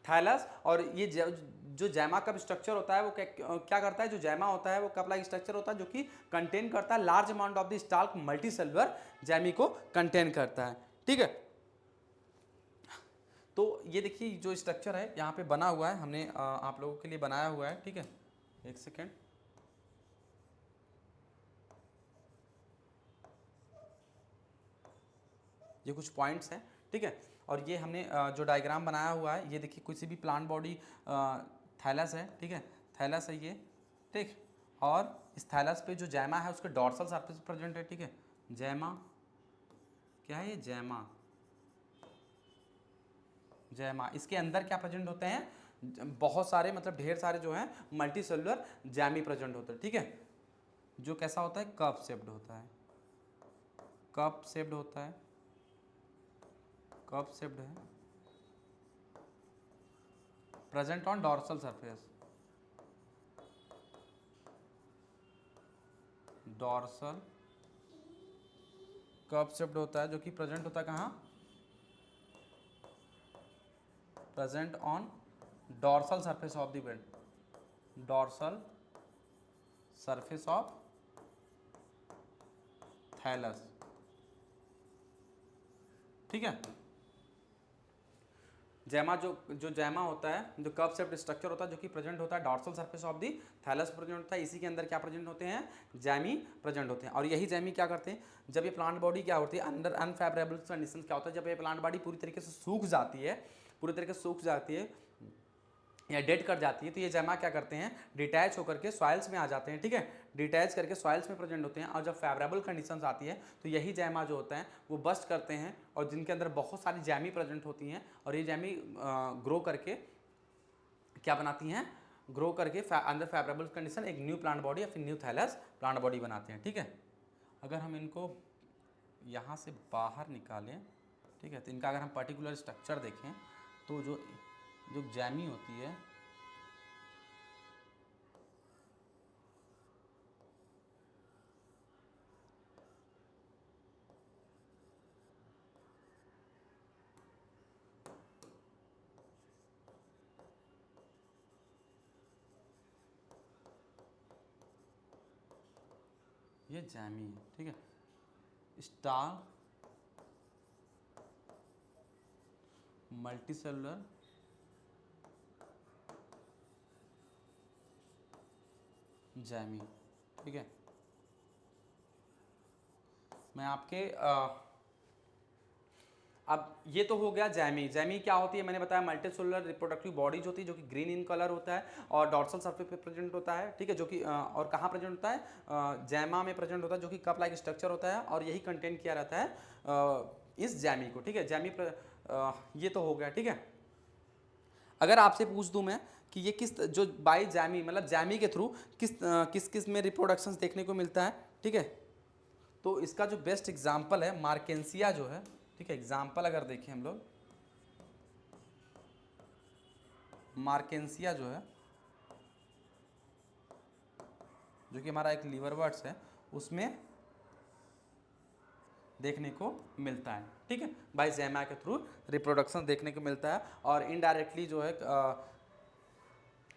A: thallus. और ये जो जैमा कप स्ट्रक्चर होता है वो क्या करता है, जो जैमा होता है वो कप लाइक स्ट्रक्चर होता है जो कि कंटेन करता है large amount of the stalk multicellular gemmae को कंटेन करता है। ठीक है, तो ये देखिए जो स्ट्रक्चर है यहाँ पे बना हुआ है, हमने आप लोगों के लिए बनाया हुआ है। ठीक है, एक सेकेंड, ये कुछ पॉइंट्स हैं। ठीक है, और ये हमने जो डायग्राम बनाया हुआ है, ये देखिए किसी भी प्लांट बॉडी थैलस है। ठीक है, थैलस है ये। ठीक, और इस थैलस पे जो जैमा है उसके डॉर्सल सरफेस प्रेजेंट है। ठीक है, जैमा क्या है, ये जैमा, जैमा इसके अंदर क्या प्रेजेंट होते हैं, बहुत सारे मतलब ढेर सारे जो हैं मल्टी सेलुलर जैमी प्रेजेंट होते हैं। ठीक है, जो कैसा होता है, कप शेप्ड होता है, कप शेप्ड होता है, कप शेप्ड है, present on dorsal surface, dorsal cup shaped होता है जो कि प्रेजेंट होता है कहाँ, present on dorsal surface of the bed, dorsal surface of thallus. ठीक है, जैमा जो जैमा होता है, जो कर्व शेप्ड स्ट्रक्चर होता है जो कि प्रेजेंट होता है dorsal surface of the thallus present होता है, इसी के अंदर क्या प्रेजेंट होते हैं, जैमी प्रेजेंट होते हैं। और यही जैमी क्या करते हैं, जब ये प्लांट बॉडी क्या होती है अंडर अनफेवरेबल कंडीशन, क्या होता है जब ये प्लांट बॉडी पूरी तरीके से सूख जाती है, पूरी तरीके से सूख जाती है या डेड कर जाती है, तो ये जैमा क्या करते हैं, डिटैच होकर के सॉइल्स में आ जाते हैं। ठीक है, डिटैच करके सॉइल्स में प्रेजेंट होते हैं, और जब फेवरेबल कंडीशंस आती है तो यही जैमा जो होता है वो बस्ट करते हैं, और जिनके अंदर बहुत सारी जैमी प्रेजेंट होती हैं, और ये जैमी ग्रो करके क्या बनाती हैं, ग्रो करके अंदर फेवरेबल कंडीशन एक न्यू प्लांट बॉडी या फिर न्यू थैलस प्लांट बॉडी बनाते हैं। ठीक है, अगर हम इनको यहाँ से बाहर निकालें, ठीक है, तो इनका अगर हम पर्टिकुलर स्ट्रक्चर देखें तो जो जो जैमी होती है, ये जैमी है। ठीक है, स्टार मल्टीसेलुलर जैमी। ठीक है, मैं आपके अब ये तो हो गया जैमी। जैमी क्या होती है, मैंने बताया मल्टीसेलुलर रिप्रोडक्टिव बॉडीज होती है जो कि ग्रीन इन कलर होता है और डॉर्सल सरफेस पे प्रेजेंट होता है। ठीक है, जो कि और कहाँ प्रेजेंट होता है, जैमा में प्रेजेंट होता है जो कि कप लाइक स्ट्रक्चर होता है, और यही कंटेन किया रहता है इस जैमी को। ठीक है, जैमी ये तो हो गया। ठीक है, अगर आपसे पूछ दूं मैं कि ये किस जो बाई जैमी मतलब जैमी के थ्रू किस किस में रिप्रोडक्शंस देखने को मिलता है। ठीक है, तो इसका जो बेस्ट एग्जाम्पल है मार्केंसिया जो है। ठीक है, एग्जाम्पल अगर देखें हम लोग, मार्केंसिया जो है, जो कि हमारा एक लीवरवर्ट्स है, उसमें देखने को मिलता है। ठीक है, बाई जैमा के थ्रू रिप्रोडक्शन देखने को मिलता है, और इनडायरेक्टली जो है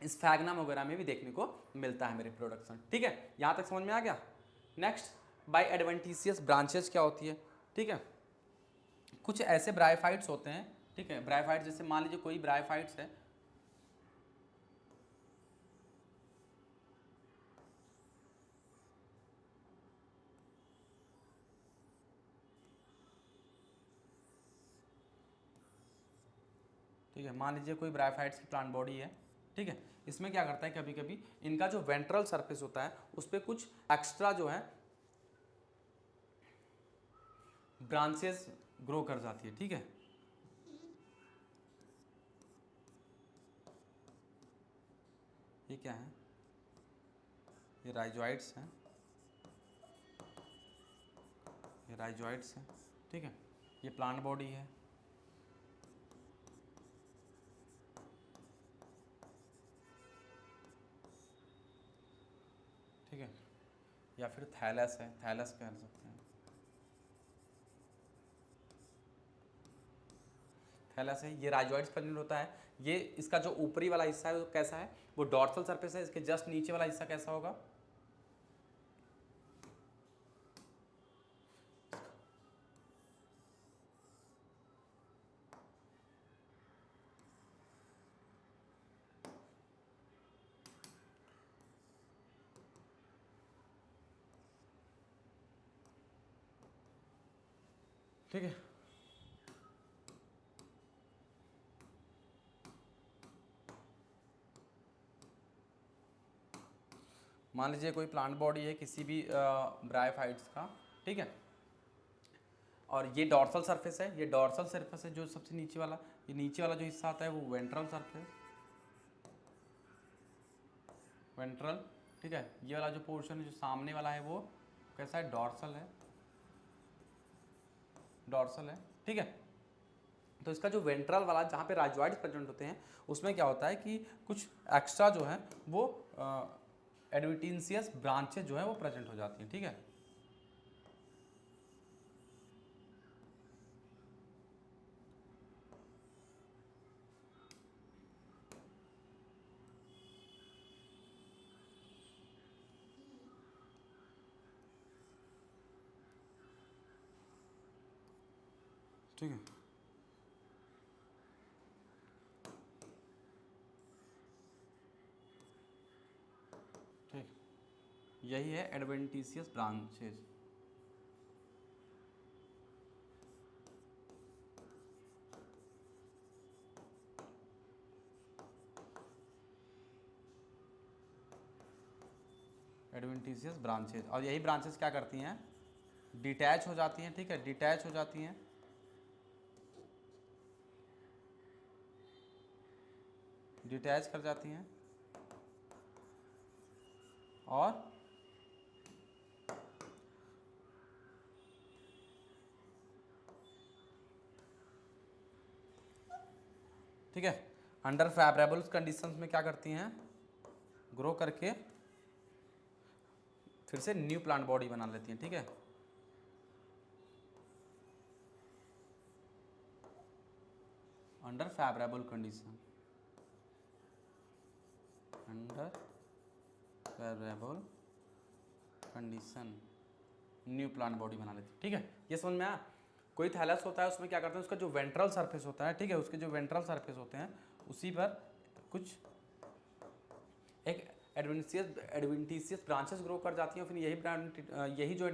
A: इस फैगनम वगैरह में भी देखने को मिलता है मेरे प्रोडक्शन। ठीक है, यहाँ तक समझ में आ गया। नेक्स्ट, बाई एडवेंटिशियस ब्रांचेज क्या होती है। ठीक है, कुछ ऐसे ब्राइफाइट्स होते हैं। ठीक है, ब्राइफाइट्स जैसे मान लीजिए कोई ब्राइफाइट्स है, ठीक है। मान लीजिए कोई ब्रायोफाइट्स की प्लांट बॉडी है, ठीक है। इसमें क्या करता है, कभी कभी इनका जो वेंट्रल सरफेस होता है उस पर कुछ एक्स्ट्रा जो है ब्रांचेस ग्रो कर जाती है, ठीक है। ये क्या है, ये राइजोइड्स हैं, ये राइजोइड्स हैं, ठीक है। ये प्लांट बॉडी है, ठीक है। या फिर थैलस है, थैलस कह सकते हैं, थैलस है। ये राइजोइड्स प्रेजेंट होता है। ये इसका जो ऊपरी वाला हिस्सा है वो कैसा है, वो डॉर्सल सरफेस है। इसके जस्ट नीचे वाला हिस्सा कैसा होगा, ठीक है। मान लीजिए कोई प्लांट बॉडी है किसी भी ब्रायोफाइट्स का, ठीक है। और ये डॉर्सल सरफेस है, ये डॉर्सल सरफेस है जो सबसे नीचे वाला, ये नीचे वाला जो हिस्सा आता है वो वेंट्रल सरफेस, वेंट्रल, ठीक है। ये वाला जो पोर्शन है जो सामने वाला है वो कैसा है, डॉर्सल है, डॉर्सल है, ठीक है। तो इसका जो वेंट्रल वाला जहाँ पे राइजोइड्स प्रेजेंट होते हैं उसमें क्या होता है कि कुछ एक्स्ट्रा जो है वो एडवेंटिशियस ब्रांचेज जो है वो प्रेजेंट हो जाती हैं, ठीक है। ठीक है, ठीक, यही है एडवेंटिशियस ब्रांचेज। एडवेंटिशियस ब्रांचेज, और यही ब्रांचेस क्या करती हैं, डिटैच हो जाती हैं, ठीक है, डिटैच हो जाती हैं, डिटैच कर जाती हैं और ठीक है अंडर फेवरेबल कंडीशंस में क्या करती हैं, ग्रो करके फिर से न्यू प्लांट बॉडी बना लेती हैं, ठीक है। Under favourable condition, under favourable condition new plant body बना लेती है, ठीक है। ये समझ में आया। कोई थैलस होता है उसमें क्या करते हैं, उसका जो वेंट्रल सरफेस होता है, ठीक है, उसके जो वेंट्रल सरफेस होते हैं उसी पर कुछ एक एडवेंटिशियस ब्रांचेस ग्रो कर जाती हैं। फिर यही जो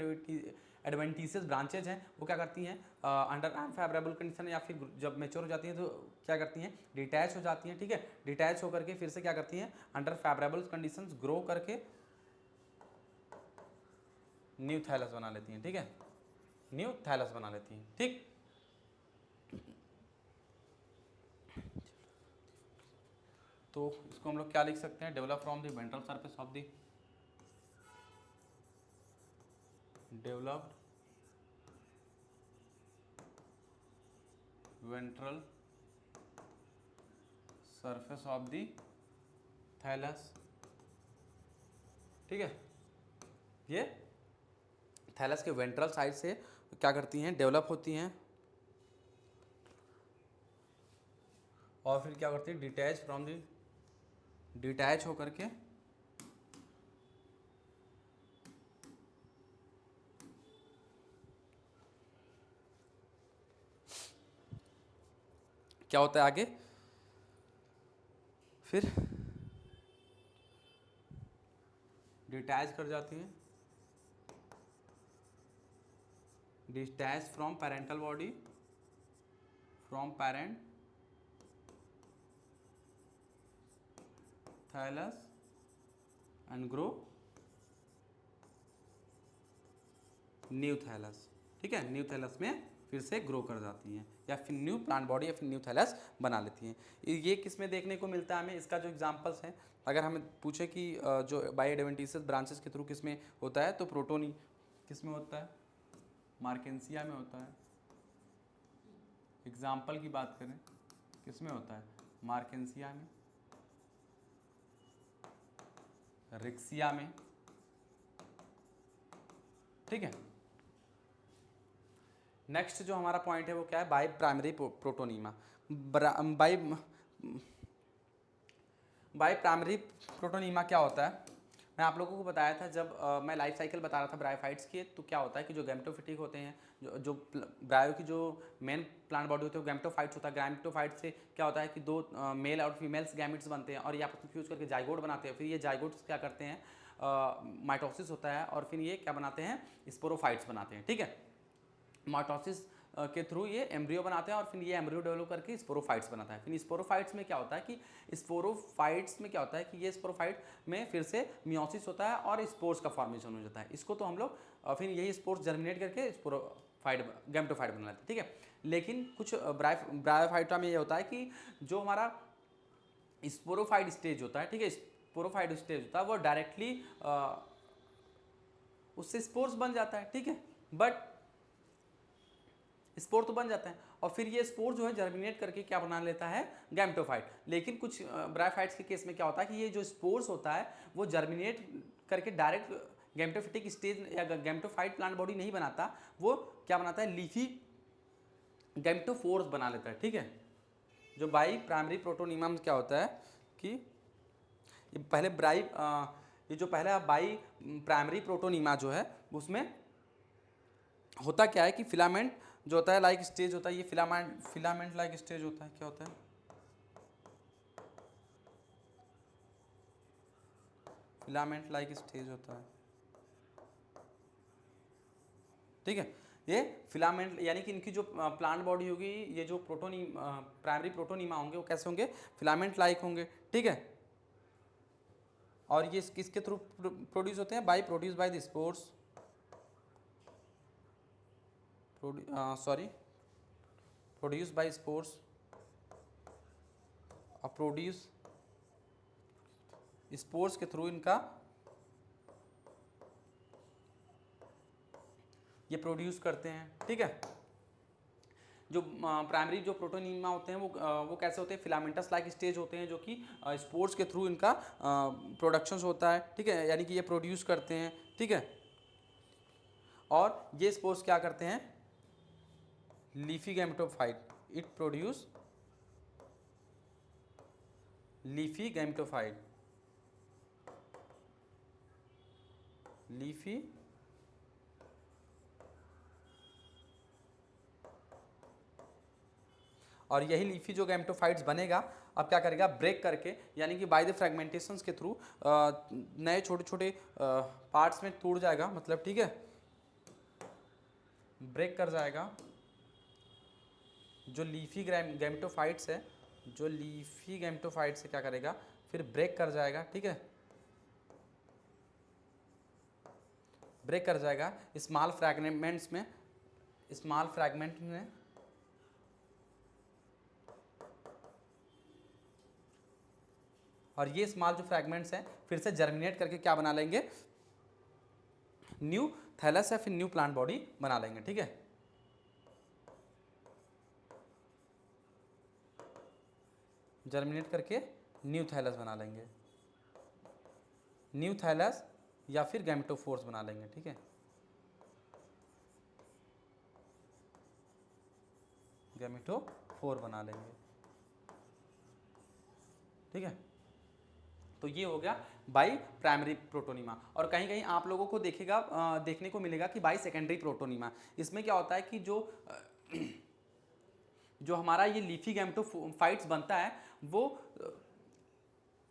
A: एडवेंटिशियस ब्रांचेज हैं वो क्या करती हैं, अंडर अनफेवरेबल कंडीशन या फिर जब मेच्योर हो जाती हैं तो क्या करती हैं, डिटैच हो जाती हैं, ठीक है। डिटैच होकर के फिर से क्या करती हैं, अंडर फेवरेबल कंडीशंस ग्रो करके न्यू थैलस बना लेती हैं, ठीक है, न्यू थैलस बना लेती हैं, ठीक। तो इसको हम लोग क्या लिख सकते हैं, develop from the ventral surface of the developed ventral surface of the thallus, ठीक है। ये थैलस के वेंट्रल साइड से क्या करती हैं, डेवलप होती हैं और फिर क्या करती है, डिटैच फ्रॉम द, डिटैच होकर के क्या होता है आगे, फिर डिटैच कर जाती हैं, detach from parental body, from parent thallus and grow new thallus, ठीक है, न्यू थैलस में फिर से ग्रो कर जाती हैं या फिर न्यू प्लांट बॉडी या फिर न्यू थैलस बना लेती हैं। ये किस में देखने को मिलता है हमें, इसका जो एग्जांपल्स हैं, अगर हमें पूछे कि जो बायोएडवेंटिसिस ब्रांचेस के थ्रू किस में होता है, तो प्रोटोनी किस में होता है, मार्केंसिया में होता है। एग्जाम्पल की बात करें किस में होता है, मार्केंसिया में, रिक्सिया में, ठीक है। नेक्स्ट जो हमारा पॉइंट है वो क्या है, by primary protonema. By primary protonema क्या होता है, मैं आप लोगों को बताया था जब मैं लाइफ साइकिल बता रहा था ब्रायोफाइट्स की, तो क्या होता है कि जो गैमेटोफिटिक होते हैं, जो ब्रायो की जो मेन प्लांट बॉडी होती है वो गैमेटोफाइट्स होता है। गैमेटोफाइट से क्या होता है कि दो मेल और फीमेल्स गैमेट्स बनते हैं और ये आपस में फ्यूज करके जाइगोट बनाते हैं। फिर ये जाइगोट्स क्या करते हैं, माइटोसिस होता है और फिर ये क्या बनाते हैं, स्पोरोफाइट्स बनाते हैं, ठीक है। माइटोसिस के थ्रू ये एम्ब्रियो बनाते हैं और फिर ये एम्ब्रियो डेवलप करके स्पोरोफाइट्स बनाता है। फिर स्पोरोफाइट्स में क्या होता है कि स्पोरोफाइट्स में क्या होता है कि ये स्पोरोफाइट में फिर से मियोसिस होता है और स्पोर्स का फॉर्मेशन हो जाता है। इसको तो हम लोग फिर यही स्पोर्स जर्मिनेट करके स्पोरोफाइट गैमेटोफाइट बना लेते हैं, ठीक है। लेकिन कुछ ब्रायोफाइटा में ये होता है कि जो हमारा स्पोरोफाइट स्टेज होता है, ठीक है, स्पोरोफाइट स्टेज होता है वो डायरेक्टली उससे स्पोर्स बन जाता है, ठीक है, बट स्पोर तो बन जाता है और फिर ये स्पोर जो है जर्मिनेट करके क्या बना लेता है, गैमेटोफाइट। लेकिन कुछ ब्रायोफाइट्स के केस में क्या होता है कि ये जो स्पोर्स होता है वो जर्मिनेट करके डायरेक्ट गैमेटोफिटिक स्टेज या गैमेटोफाइट प्लांट बॉडी नहीं बनाता, वो क्या बनाता है, लीफी गैमेटोफोर्स बना लेता है, ठीक है। जो बाई प्राइमरी प्रोटोनीमा में क्या होता है कि ये पहले ये जो पहला बाई प्राइमरी प्रोटोनीमा जो है उसमें होता क्या है कि फिलामेंट जो होता है लाइक स्टेज होता है, ये फिलामेंट लाइक स्टेज होता है, क्या होता है, फिलामेंट लाइक स्टेज होता है, ठीक है। ये फिलामेंट यानी कि इनकी जो प्लांट बॉडी होगी, ये जो प्राइमरी प्रोटोनीमा होंगे वो कैसे होंगे, फिलामेंट लाइक होंगे, ठीक है। और ये किसके थ्रू प्रोड्यूस होते हैं, by produce by the spores, produce by spores और प्रोड्यूस स्पोर्स के थ्रू इनका ये प्रोड्यूस करते हैं, ठीक है। जो प्राइमरी जो प्रोटोनीमा होते हैं वो कैसे होते हैं, फिलामेंटस लाइक स्टेज होते हैं, जो कि स्पोर्स के थ्रू इनका प्रोडक्शन होता है, ठीक है, यानी कि ये प्रोड्यूस करते हैं, ठीक है। और ये स्पोर्स क्या करते हैं, leafy gametophyte, it produce leafy gametophyte, leafy और यही लीफी जो गैमेटोफाइट्स बनेगा अब क्या करेगा, ब्रेक करके यानी कि बाय द फ्रेगमेंटेशंस के थ्रू नए छोटे छोटे पार्ट्स में टूट जाएगा, मतलब, ठीक है, ब्रेक कर जाएगा। जो लीफी गैमेटोफाइट्स है, जो लीफी गैमेटोफाइट्स है क्या करेगा, फिर ब्रेक कर जाएगा, ठीक है, ब्रेक कर जाएगा स्मॉल फ्रैगमेंट्स में, स्मॉल फ्रैगमेंट में, और ये स्मॉल जो फ्रैगमेंट्स हैं फिर से जर्मिनेट करके क्या बना लेंगे, न्यू थैलस या फिर न्यू प्लांट बॉडी बना लेंगे, ठीक है। जर्मिनेट करके न्यू थैलस बना लेंगे, न्यू थैलस या फिर गैमेटोफोर्स बना लेंगे, ठीक है। गैमेटोफोर बना लेंगे, ठीक है। तो ये हो गया बाई प्राइमरी प्रोटोनीमा। और कहीं कहीं आप लोगों को देखने को मिलेगा कि बाई सेकेंडरी प्रोटोनीमा। इसमें क्या होता है कि जो हमारा ये लीफी गैमेटोफाइट्स बनता है वो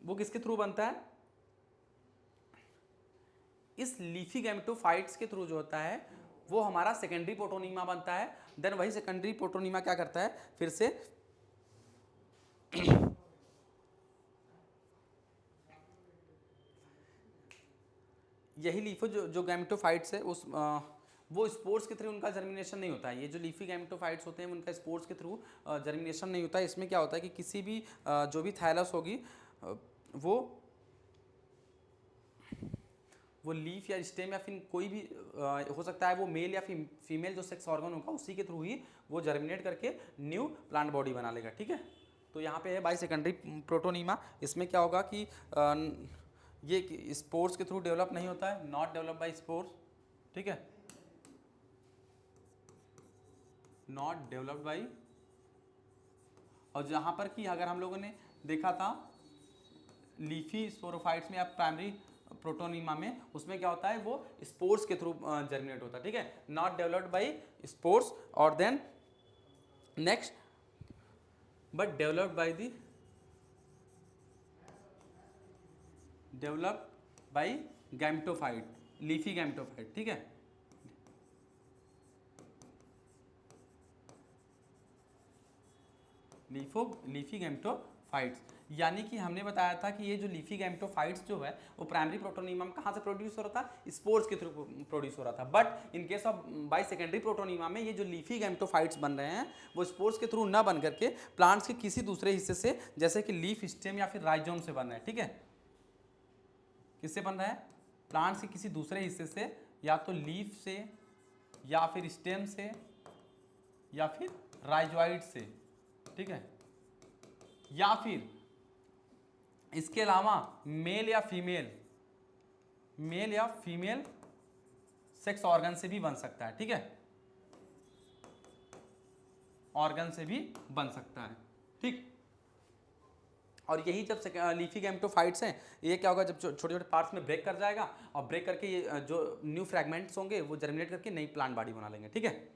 A: किसके थ्रू बनता है, इस लीफी गैमेटोफाइट्स के थ्रू जो होता है वो हमारा सेकेंडरी प्रोटोनीमा बनता है। देन वही सेकेंडरी प्रोटोनीमा क्या करता है, फिर से यही लीफो जो गैमेटोफाइट्स है उस वो स्पोर्स के थ्रू उनका जर्मिनेशन नहीं होता है। ये जो लीफी गैमेटोफाइट्स होते हैं उनका स्पोर्स के थ्रू जर्मिनेशन नहीं होता है। इसमें क्या होता है कि किसी भी जो भी थायलस होगी वो लीफ या स्टेम या फिर कोई भी हो सकता है, वो मेल या फीमेल जो सेक्स ऑर्गन होगा उसी के थ्रू ही वो जर्मिनेट करके न्यू प्लांट बॉडी बना लेगा। ठीक है, तो यहाँ पे है बाई सेकेंडरी प्रोटोनीमा। इसमें क्या होगा कि ये स्पोर्स के थ्रू डेवलप नहीं होता है, नॉट डेवलप बाई स्पोर्स। ठीक है, नॉट डेवलप्ड बाई। और जहाँ पर कि अगर हम लोगों ने देखा था लीफी स्पोरोफाइट्स में या प्राइमरी प्रोटोनीमा में, उसमें क्या होता है वो स्पोर्स के थ्रू जर्मिनेट होता है। ठीक है, नॉट डेवलप्ड बाई स्पोर्स। और then next, but developed by the developed by gametophyte, leafy gametophyte. ठीक है, लीफी गैमेटोफाइट्स। यानी कि हमने बताया था कि ये जो लीफी गैमेटोफाइट्स जो है वो प्राइमरी प्रोटोनीमा में कहाँ से प्रोड्यूस हो रहा था, स्पोर्स के थ्रू प्रोड्यूस हो रहा था। But in case of by secondary protonema में ये जो लीफी गैमेटोफाइट्स बन रहे हैं वो स्पोर्स के थ्रू ना बन करके प्लांट्स के किसी दूसरे हिस्से से, जैसे कि लीफ स्टेम या फिर राइजोम से बन रहे हैं। ठीक है, किससे बन रहा है, प्लांट्स के किसी दूसरे हिस्से से, या तो लीफ से या फिर स्टेम से या फिर राइजोइड से। ठीक है, या फिर इसके अलावा मेल या फीमेल सेक्स ऑर्गन से भी बन सकता है। ठीक है, ऑर्गन से भी बन सकता है। ठीक, और यही जब लीफी गैमेटोफाइट्स हैं, ये क्या होगा, जब छोटे छोटे पार्ट्स में ब्रेक कर जाएगा और ब्रेक करके ये जो न्यू फ्रैगमेंट्स होंगे वो जर्मिनेट करके नई प्लांट बॉडी बना लेंगे। ठीक है,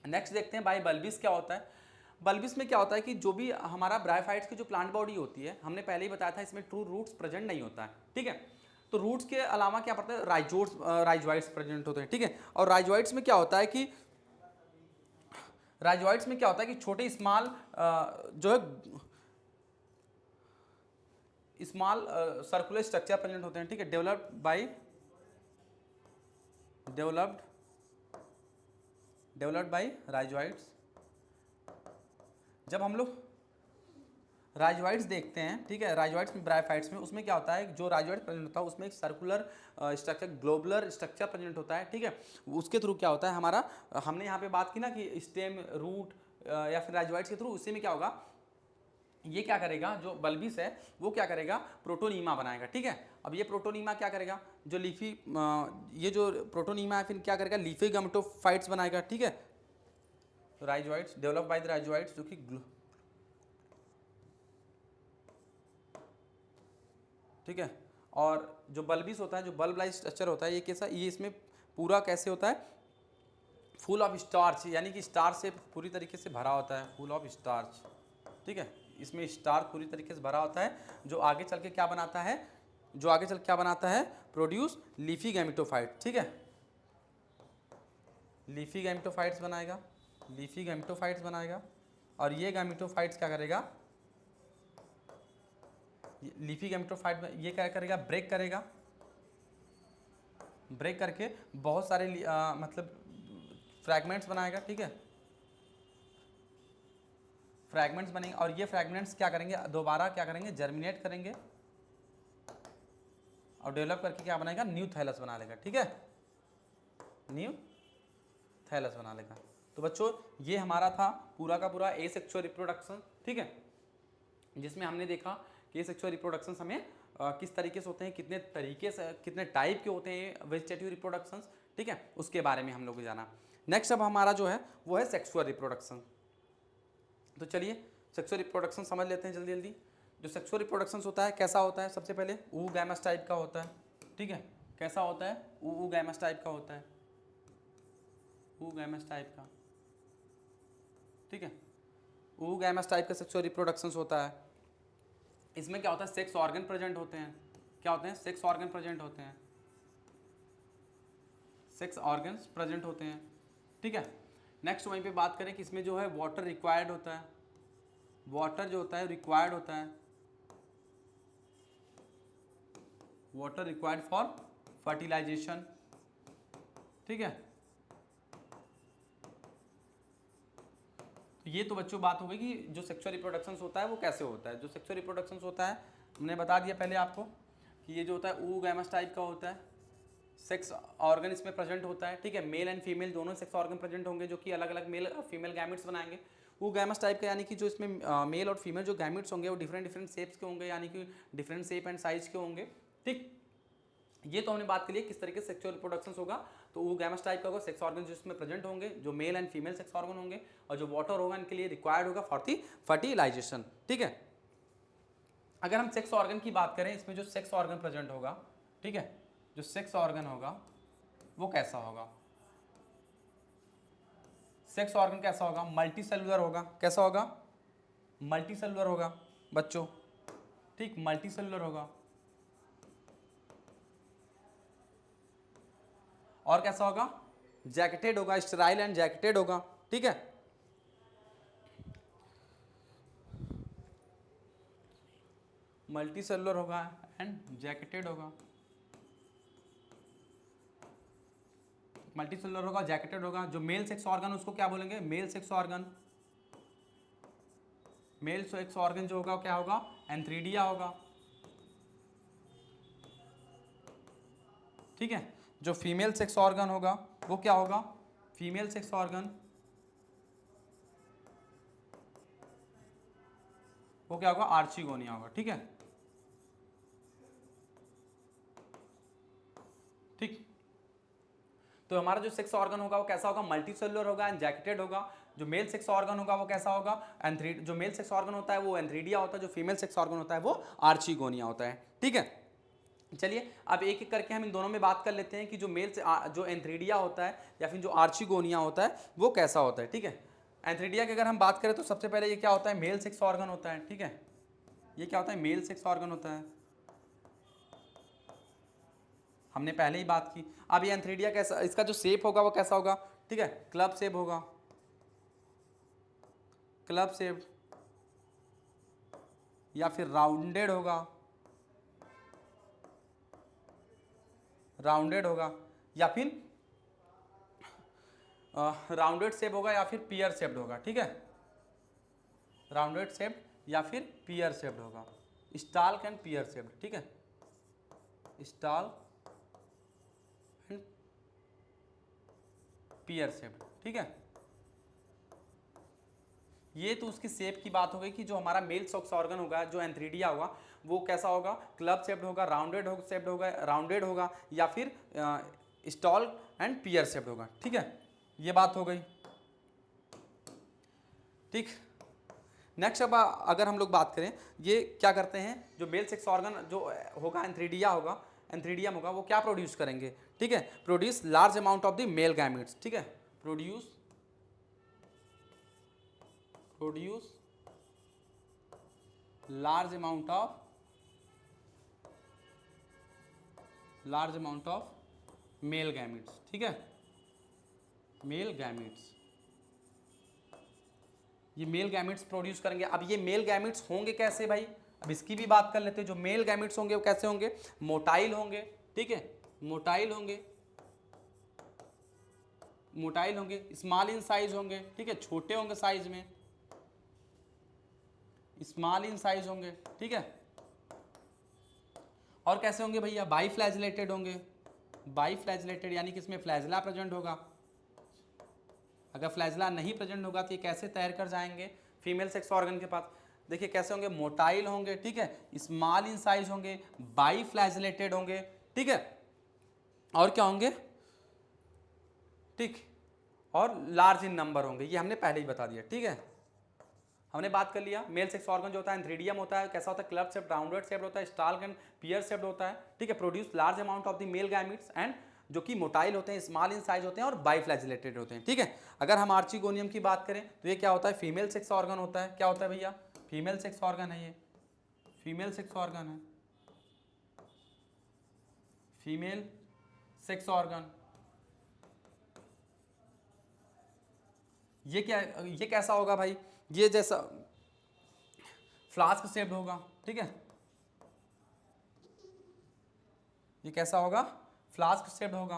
A: नेक्स्ट देखते हैं बाई बल्बिस क्या होता है। बल्बिस में क्या होता है कि जो भी हमारा ब्रायोफाइट्स की जो प्लांट बॉडी होती है, हमने पहले ही बताया था इसमें ट्रू रूट्स प्रेजेंट नहीं होता है। ठीक है, तो रूट्स के अलावा क्या पड़ता है, राइजोइड्स प्रेजेंट होते हैं। ठीक है, और राइजोइड्स में क्या होता है कि छोटे स्मॉल जो है स्मॉल सर्कुलर स्ट्रक्चर प्रेजेंट होते हैं। ठीक है, डेवलप्ड बाई राइजोइड्स। जब हम लोग राइजोइड्स देखते हैं, ठीक है, राइजोइड्स में ब्रायोफाइट्स में, उसमें क्या होता है, जो राइजोइड प्रेजेंट होता है उसमें एक circular structure, globular structure present होता है। ठीक है, उसके थ्रू क्या होता है हमारा, हमने यहाँ पे बात की ना कि स्टेम, रूट या फिर राइजोइड्स के थ्रू, उसी में क्या होगा, ये क्या करेगा, जो बल्बिस है वो क्या करेगा, प्रोटोनीमा बनाएगा। ठीक है, अब ये प्रोटोनीमा क्या करेगा, जो लीफी ये जो प्रोटोनीमा है फिर क्या करेगा, लीफी गैमेटोफाइट्स बनाएगा। ठीक है, rhizoids develop by the rhizoids, जो कि ठीक है, और जो बल्बिस होता है, जो बल्ब लाइक स्ट्रक्चर होता है, ये कैसा, ये इसमें पूरा कैसे होता है, फुल ऑफ स्टार्च, यानी कि स्टार्च से पूरी तरीके से भरा होता है, फुल ऑफ स्टार्च। ठीक है, इसमें स्टार्च पूरी तरीके से भरा होता है, जो आगे चल के क्या बनाता है, प्रोड्यूस लीफी गैमेटोफाइट। ठीक है, लीफी गैमेटोफाइट्स बनाएगा, और ये गैमेटोफाइट्स क्या करेगा, लीफी गैमेटोफाइट में ये क्या करेगा, ब्रेक करके बहुत सारे मतलब फ्रैगमेंट्स बनाएगा। ठीक है, फ्रैगमेंट्स बनेंगे, और ये फ्रैगमेंट्स क्या करेंगे, दोबारा क्या करेंगे, जर्मिनेट करेंगे और डेवलप करके क्या बनाएगा, न्यू थैलस बना लेगा। ठीक है, न्यू थैलस बना लेगा। तो बच्चों ये हमारा था पूरा का पूरा एसेक्सुअल रिप्रोडक्शन। ठीक है, जिसमें हमने देखा कि एसेक्सुअल रिप्रोडक्शन हमें किस तरीके से होते हैं, कितने तरीके से, कितने टाइप के होते हैं वेजिटेटिव रिप्रोडक्शंस। ठीक है, उसके बारे में हम लोग जाना। नेक्स्ट अब हमारा जो है वो है सेक्सुअल रिप्रोडक्शन। तो चलिए सेक्सुअल रिप्रोडक्शन समझ लेते हैं जल्दी जल्दी। जो सेक्सुअल रिप्रोडक्शन होता है कैसा होता है, सबसे पहले गैमस टाइप का होता है। ठीक है, कैसा होता है, गैमस टाइप का होता है, गैमस टाइप का। ठीक है, गैमस टाइप का सेक्सुअल रिप्रोडक्शन होता है। इसमें क्या होता है, सेक्स ऑर्गन प्रेजेंट होते हैं। क्या होते हैं, सेक्स ऑर्गन प्रेजेंट होते हैं, सेक्स ऑर्गन्स प्रेजेंट होते हैं। ठीक है, नेक्स्ट वहीं पे बात करें कि इसमें जो है वाटर रिक्वायर्ड होता है, वाटर जो होता है रिक्वायर्ड होता है, वाटर रिक्वायर्ड फॉर फर्टिलाइजेशन, ठीक है। तो ये तो बच्चों बात हो गई कि जो सेक्सुअल रिप्रोडक्शन होता है वो कैसे होता है। जो सेक्सुअल रिप्रोडक्शन होता है हमने बता दिया पहले आपको कि ये जो होता है oogamous टाइप का होता है, सेक्स ऑर्गन इसमें प्रेजेंट होता है, ठीक है। मेल एंड फीमेल दोनों सेक्स ऑर्गन प्रेजेंट होंगे जो कि अलग अलग मेल और फीमेल गैमेट्स बनाएंगे। oogamous टाइप का यानी कि जो इसमें मेल और फीमेल जो गैमेट्स होंगे वो डिफरेंट डिफरेंट शेप्स के होंगे, यानी कि डिफरेंट शेप एंड साइज के होंगे, ठीक। ये तो हमने बात की किस तरीके से सेक्सुअल रिप्रोडक्शन होगा। तो oogamous टाइप का होगा, सेक्स ऑर्गन जिसमें प्रेजेंट होंगे जो male and female sex organ होंगे, और जो वाटर होगा इनके लिए रिक्वायर्ड होगा फॉर दी फर्टिलाइजेशन, ठीक है। अगर हम सेक्स ऑर्गन की बात करें, इसमें जो सेक्स ऑर्गन प्रेजेंट होगा, ठीक है, जो सेक्स ऑर्गन होगा वो कैसा होगा, सेक्स ऑर्गन कैसा होगा, मल्टी सेलुलर होगा। कैसा होगा, मल्टी सेलुलर होगा बच्चों, ठीक, मल्टी सेलुलर होगा। और कैसा होगा, जैकेटेड होगा, स्टेराइल एंड जैकेटेड होगा, ठीक है। मल्टी सेलुलर होगा एंड जैकेटेड होगा, मल्टी सेलुलर होगा, जैकेटेड होगा। जो मेल सेक्स ऑर्गन उसको क्या बोलेंगे, male sex organ. Male sex organ जो होगा क्या होगा, एंथ्रीडिया होगा, ठीक है। जो फीमेल सेक्स ऑर्गन होगा वो क्या होगा, फीमेल सेक्स ऑर्गन वो क्या होगा, आर्चिगोनिया होगा, ठीक है, ठीक। तो हमारा जो सेक्स ऑर्गन होगा वो कैसा होगा, मल्टी सेलुलर होगा एंड जैकेटेड होगा। जो मेल सेक्स ऑर्गन होगा वो कैसा होगा, जो मेल सेक्स ऑर्गन होता है वो एंथ्रीडिया होता है, जो फीमेल सेक्स ऑर्गन होता है वो आर्चिगोनिया होता है, ठीक है। चलिए अब एक एक करके हम इन दोनों में बात कर लेते हैं कि जो मेल से जो एंथ्रीडिया होता है या फिर जो आर्चिगोनिया होता है वो कैसा होता है, ठीक है। एंथ्रीडिया की अगर हम बात करें तो सबसे पहले ये क्या होता है, मेल सेक्स ऑर्गन होता है, ठीक है। ये क्या होता है, मेल सेक्स ऑर्गन होता है, हमने पहले ही बात की। अब ये एंथ्रीडिया कैसा, इसका जो शेप होगा वो कैसा होगा, ठीक है, क्लब शेप होगा, क्लब शेप, या फिर राउंडेड होगा, राउंडेड होगा, या फिर राउंडेड शेप होगा, या फिर पियर शेप्ड होगा, ठीक है। राउंडेड शेप या फिर पियर शेप्ड होगा, स्टाल्क एंड पियर शेप्ड, ठीक है, स्टाल एंड पियर शेप्ड, ठीक है। ये तो उसकी शेप की बात हो गई कि जो हमारा मेल सेक्स ऑर्गन होगा जो एंथ्रीडिया होगा वो कैसा होगा, क्लब शेप्ड होगा, राउंडेड शेप्ड होगा, राउंडेड होगा, या फिर स्टॉल एंड पियर शेप्ड होगा, ठीक है। ये बात हो गई, ठीक। नेक्स्ट अब अगर हम लोग बात करें, ये क्या करते हैं, जो मेल सेक्स ऑर्गन जो होगा एंथ्रीडिया होगा, एंथ्रीडियम होगा, वो क्या प्रोड्यूस करेंगे, ठीक है, produce large amount of the male gametes, ठीक है, produce large amount of male gametes, ठीक है, मेल गैमेट्स, ये मेल गैमेट्स प्रोड्यूस करेंगे। अब ये मेल गैमेट्स होंगे कैसे भाई, अब इसकी भी बात कर लेते हैं। जो मेल गैमेट्स होंगे वो कैसे होंगे, मोटाइल होंगे, ठीक है, मोटाइल होंगे, मोटाइल होंगे, स्मॉल इन साइज होंगे, ठीक है, छोटे होंगे साइज में, स्मॉल इन साइज होंगे, ठीक है। और कैसे होंगे भैया, बाई फ्लैजिलेटेड होंगे, बाई फ्लैजिलेटेड यानी कि इसमें फ्लैजिला प्रेजेंट होगा। अगर फ्लैजिला नहीं प्रेजेंट होगा तो ये कैसे तैर कर जाएंगे फीमेल सेक्स ऑर्गन के पास, देखिए कैसे होंगे, मोटाइल होंगे, ठीक है, स्मॉल इन साइज होंगे, बाई फ्लैजिलेटेड होंगे, ठीक है, और क्या होंगे, ठीक, और लार्ज इन नंबर होंगे, ये हमने पहले ही बता दिया, ठीक है। हमने बात कर लिया मेल सेक्स ऑर्गन जो होता है एंथ्रीडियम होता है, कैसा होता है, क्लब शेप्ड, राउंडेड शेप्ड होता है, स्टाल्क एंड पियर शेप्ड होता है, ठीक है, produce large amount of the male gametes and जो कि मोटाइल होते हैं, स्मॉल इन साइज होते हैं और बाइफ्लैजिलेटेड होते हैं, ठीक है। अगर हम आर्चिगोनियम की बात करें तो ये क्या होता है, फीमेल सेक्स ऑर्गन होता है, क्या होता है भैया, फीमेल सेक्स ऑर्गन है, ये फीमेल सेक्स ऑर्गन है, फीमेल सेक्स ऑर्गन। ये क्या, ये कैसा होगा भाई, ये जैसा फ्लास्क शेप्ड होगा, ठीक है, ये कैसा होगा, फ्लास्क शेप्ड होगा,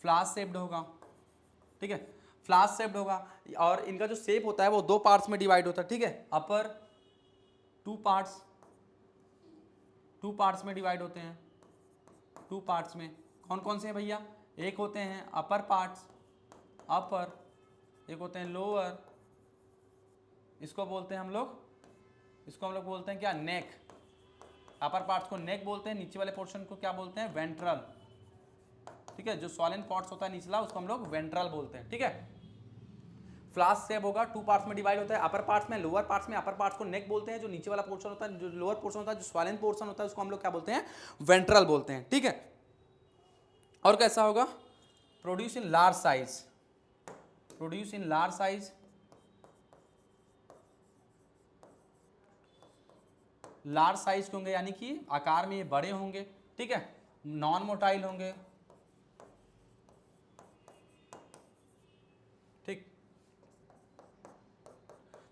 A: फ्लास्क शेप्ड होगा, ठीक है, फ्लास्क शेप्ड होगा। और इनका जो शेप होता है वो दो पार्ट्स में डिवाइड होता है, ठीक है, अपर टू पार्ट्स में डिवाइड होते हैं, टू पार्ट्स में। कौन कौन से हैं भैया? एक होते हैं अपर पार्ट्स, अपर, एक होते हैं लोअर, इसको बोलते हैं हम लोग, इसको हम लोग बोलते हैं क्या? नेक। अपर पार्ट्स को नेक बोलते हैं, नीचे वाले पोर्शन को क्या बोलते हैं? वेंट्रल, ठीक है। जो सॉलिन पार्ट्स होता है निचला उसको हम लोग वेंट्रल बोलते हैं, ठीक है। फ्लास्क शेप होगा, टू पार्ट्स में डिवाइड होता है, अपर पार्ट्स में, लोअर पार्ट्स में। अपर पार्ट्स को नेक बोलते हैं, जो नीचे वाला पोर्शन होता है, जो लोअर पोर्शन होता है, जो सॉलिन पोर्शन होता है उसको हम लोग क्या बोलते हैं? वेंट्रल बोलते हैं, ठीक है। और कैसा होगा? Produce in large size, produce in large size, large size के होंगे, यानी कि आकार में ये बड़े होंगे, ठीक है, नॉन मोटाइल होंगे, ठीक।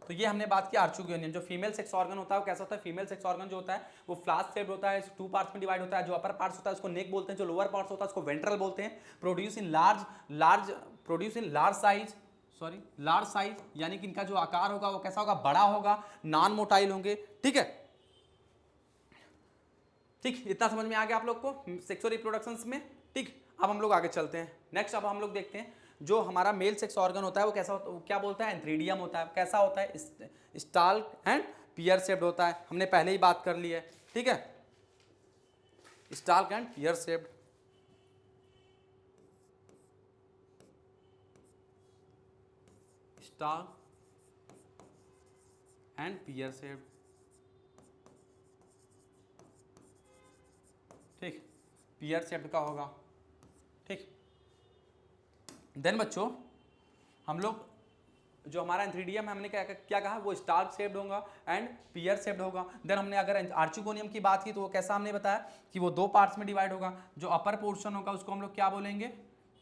A: तो ये हमने बात की आर्चुगोनियम। जो फीमेल सेक्स ऑर्गन होता है वो कैसा होता है? फीमेल सेक्स ऑर्गन जो होता है वो फ्लास्क शेप्ड होता है, टू पार्ट्स में डिवाइड होता है। जो अपर पार्ट्स होता है उसको नेक बोलते हैं, जो लोअर पार्ट्स होता है उसको वेंट्रल बोलते हैं। Produce in large size, sorry large size, यानी कि इनका जो आकार होगा वो कैसा होगा? बड़ा होगा, नॉन मोटाइल होंगे, ठीक है। ठीक, इतना समझ में आ गया आप लोग को सेक्सुअल रिप्रोडक्शंस में, ठीक। अब हम लोग आगे चलते हैं। नेक्स्ट अब हम लोग देखते हैं जो हमारा मेल सेक्स ऑर्गन होता है वो कैसा होता है? क्या बोलता है? एंथ्रीडियम होता है। कैसा होता है? स्टाल्क एंड पियर शेप्ड होता है, हमने पहले ही बात कर ली है, ठीक है। Stalk and pear shaped, stalk and pear shaped, ठीक, पियर शेप्ड का होगा, ठीक। देन बच्चों हम लोग जो हमारा एंथ्रीडियम है हमने क्या कहा? वो स्टार्क शेप्ड होगा एंड पियर शेप्ड होगा। देन हमने अगर आर्चिगोनियम की बात की तो वो कैसा हमने बताया कि वो दो पार्ट्स में डिवाइड होगा। जो अपर पोर्शन होगा उसको हम लोग क्या बोलेंगे?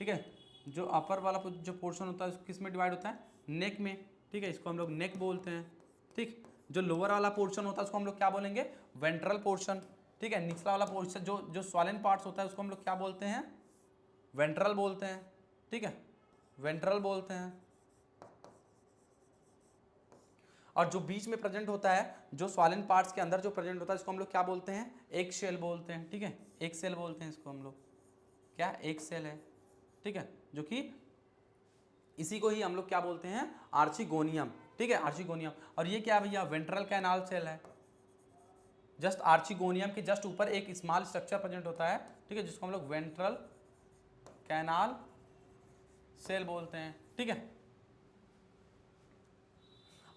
A: ठीक है, जो अपर वाला जो पोर्शन होता है किस में डिवाइड होता है? नेक में, ठीक है, इसको हम लोग नेक बोलते हैं, ठीक। जो लोअर वाला पोर्शन होता है उसको हम लोग क्या बोलेंगे? वेंट्रल पोर्शन, ठीक है। निचला वाला पोर्शन जो स्वालिन पार्ट्स होता है उसको हम लोग क्या बोलते हैं? वेंट्रल बोलते हैं, ठीक है, वेंट्रल बोलते हैं। और जो बीच में प्रेजेंट होता है, जो स्वालिन पार्ट्स के अंदर जो प्रेजेंट होता है इसको हम लोग क्या बोलते हैं? एक शेल बोलते हैं, ठीक है, एक सेल बोलते हैं इसको हम लोग, क्या? एक सेल है, ठीक है, जो कि इसी को ही हम लोग क्या बोलते हैं? आर्चिगोनियम, ठीक है, आर्चिगोनियम। और ये क्या भैया? वेंट्रल कैनाल सेल है। जस्ट आर्चिगोनियम के जस्ट ऊपर एक स्मॉल स्ट्रक्चर प्रेजेंट होता है, ठीक है, जिसको हम लोग वेंट्रल कैनाल सेल बोलते हैं, ठीक है।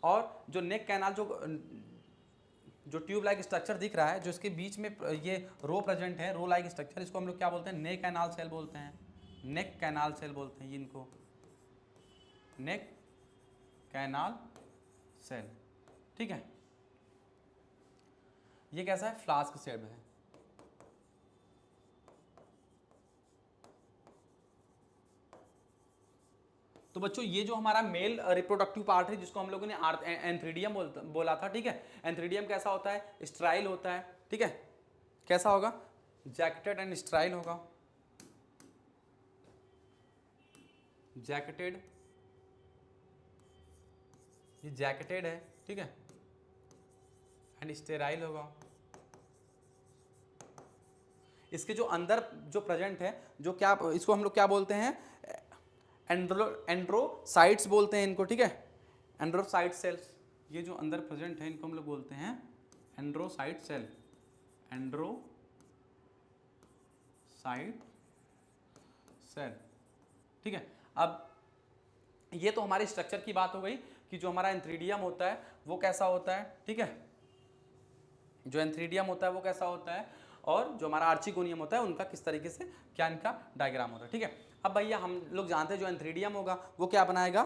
A: और जो नेक कैनाल जो ट्यूब लाइक स्ट्रक्चर दिख रहा है, जो इसके बीच में ये रो प्रेजेंट है, रो लाइक स्ट्रक्चर, इसको हम लोग क्या बोलते हैं? नेक कैनाल सेल बोलते हैं, नेक कैनाल सेल बोलते हैं इनको, नेक कैनाल सेल, ठीक है। ये कैसा है? फ्लास्क शेप है। तो बच्चों ये जो हमारा मेल रिप्रोडक्टिव पार्ट है जिसको हम लोगों ने एंथ्रीडियम बोला था, ठीक है। एंथ्रीडियम कैसा होता है? स्ट्राइल होता है, ठीक है। कैसा होगा? जैकेटेड एंड स्ट्राइल होगा, जैकेटेड, ये जैकेटेड है, ठीक है, एंड स्टेराइल होगा। इसके जो अंदर जो प्रेजेंट है, जो क्या इसको हम लोग क्या बोलते हैं? एंड्रोसाइट्स बोलते हैं इनको, ठीक है, एंड्रोसाइट सेल्स। ये जो अंदर प्रेजेंट है इनको हम लोग बोलते हैं एंड्रोसाइट सेल, एंड्रोसाइट सेल, ठीक है। अब ये तो हमारी स्ट्रक्चर की बात हो गई कि जो हमारा एंथ्रीडियम होता है वो कैसा होता है, ठीक है, जो एंथ्रीडियम होता है वो कैसा होता है, और जो हमारा आर्चिगोनियम होता है उनका किस तरीके से क्या इनका डायग्राम होता है, ठीक है। अब भैया हम लोग जानते हैं जो एंथ्रीडियम होगा वो क्या बनाएगा?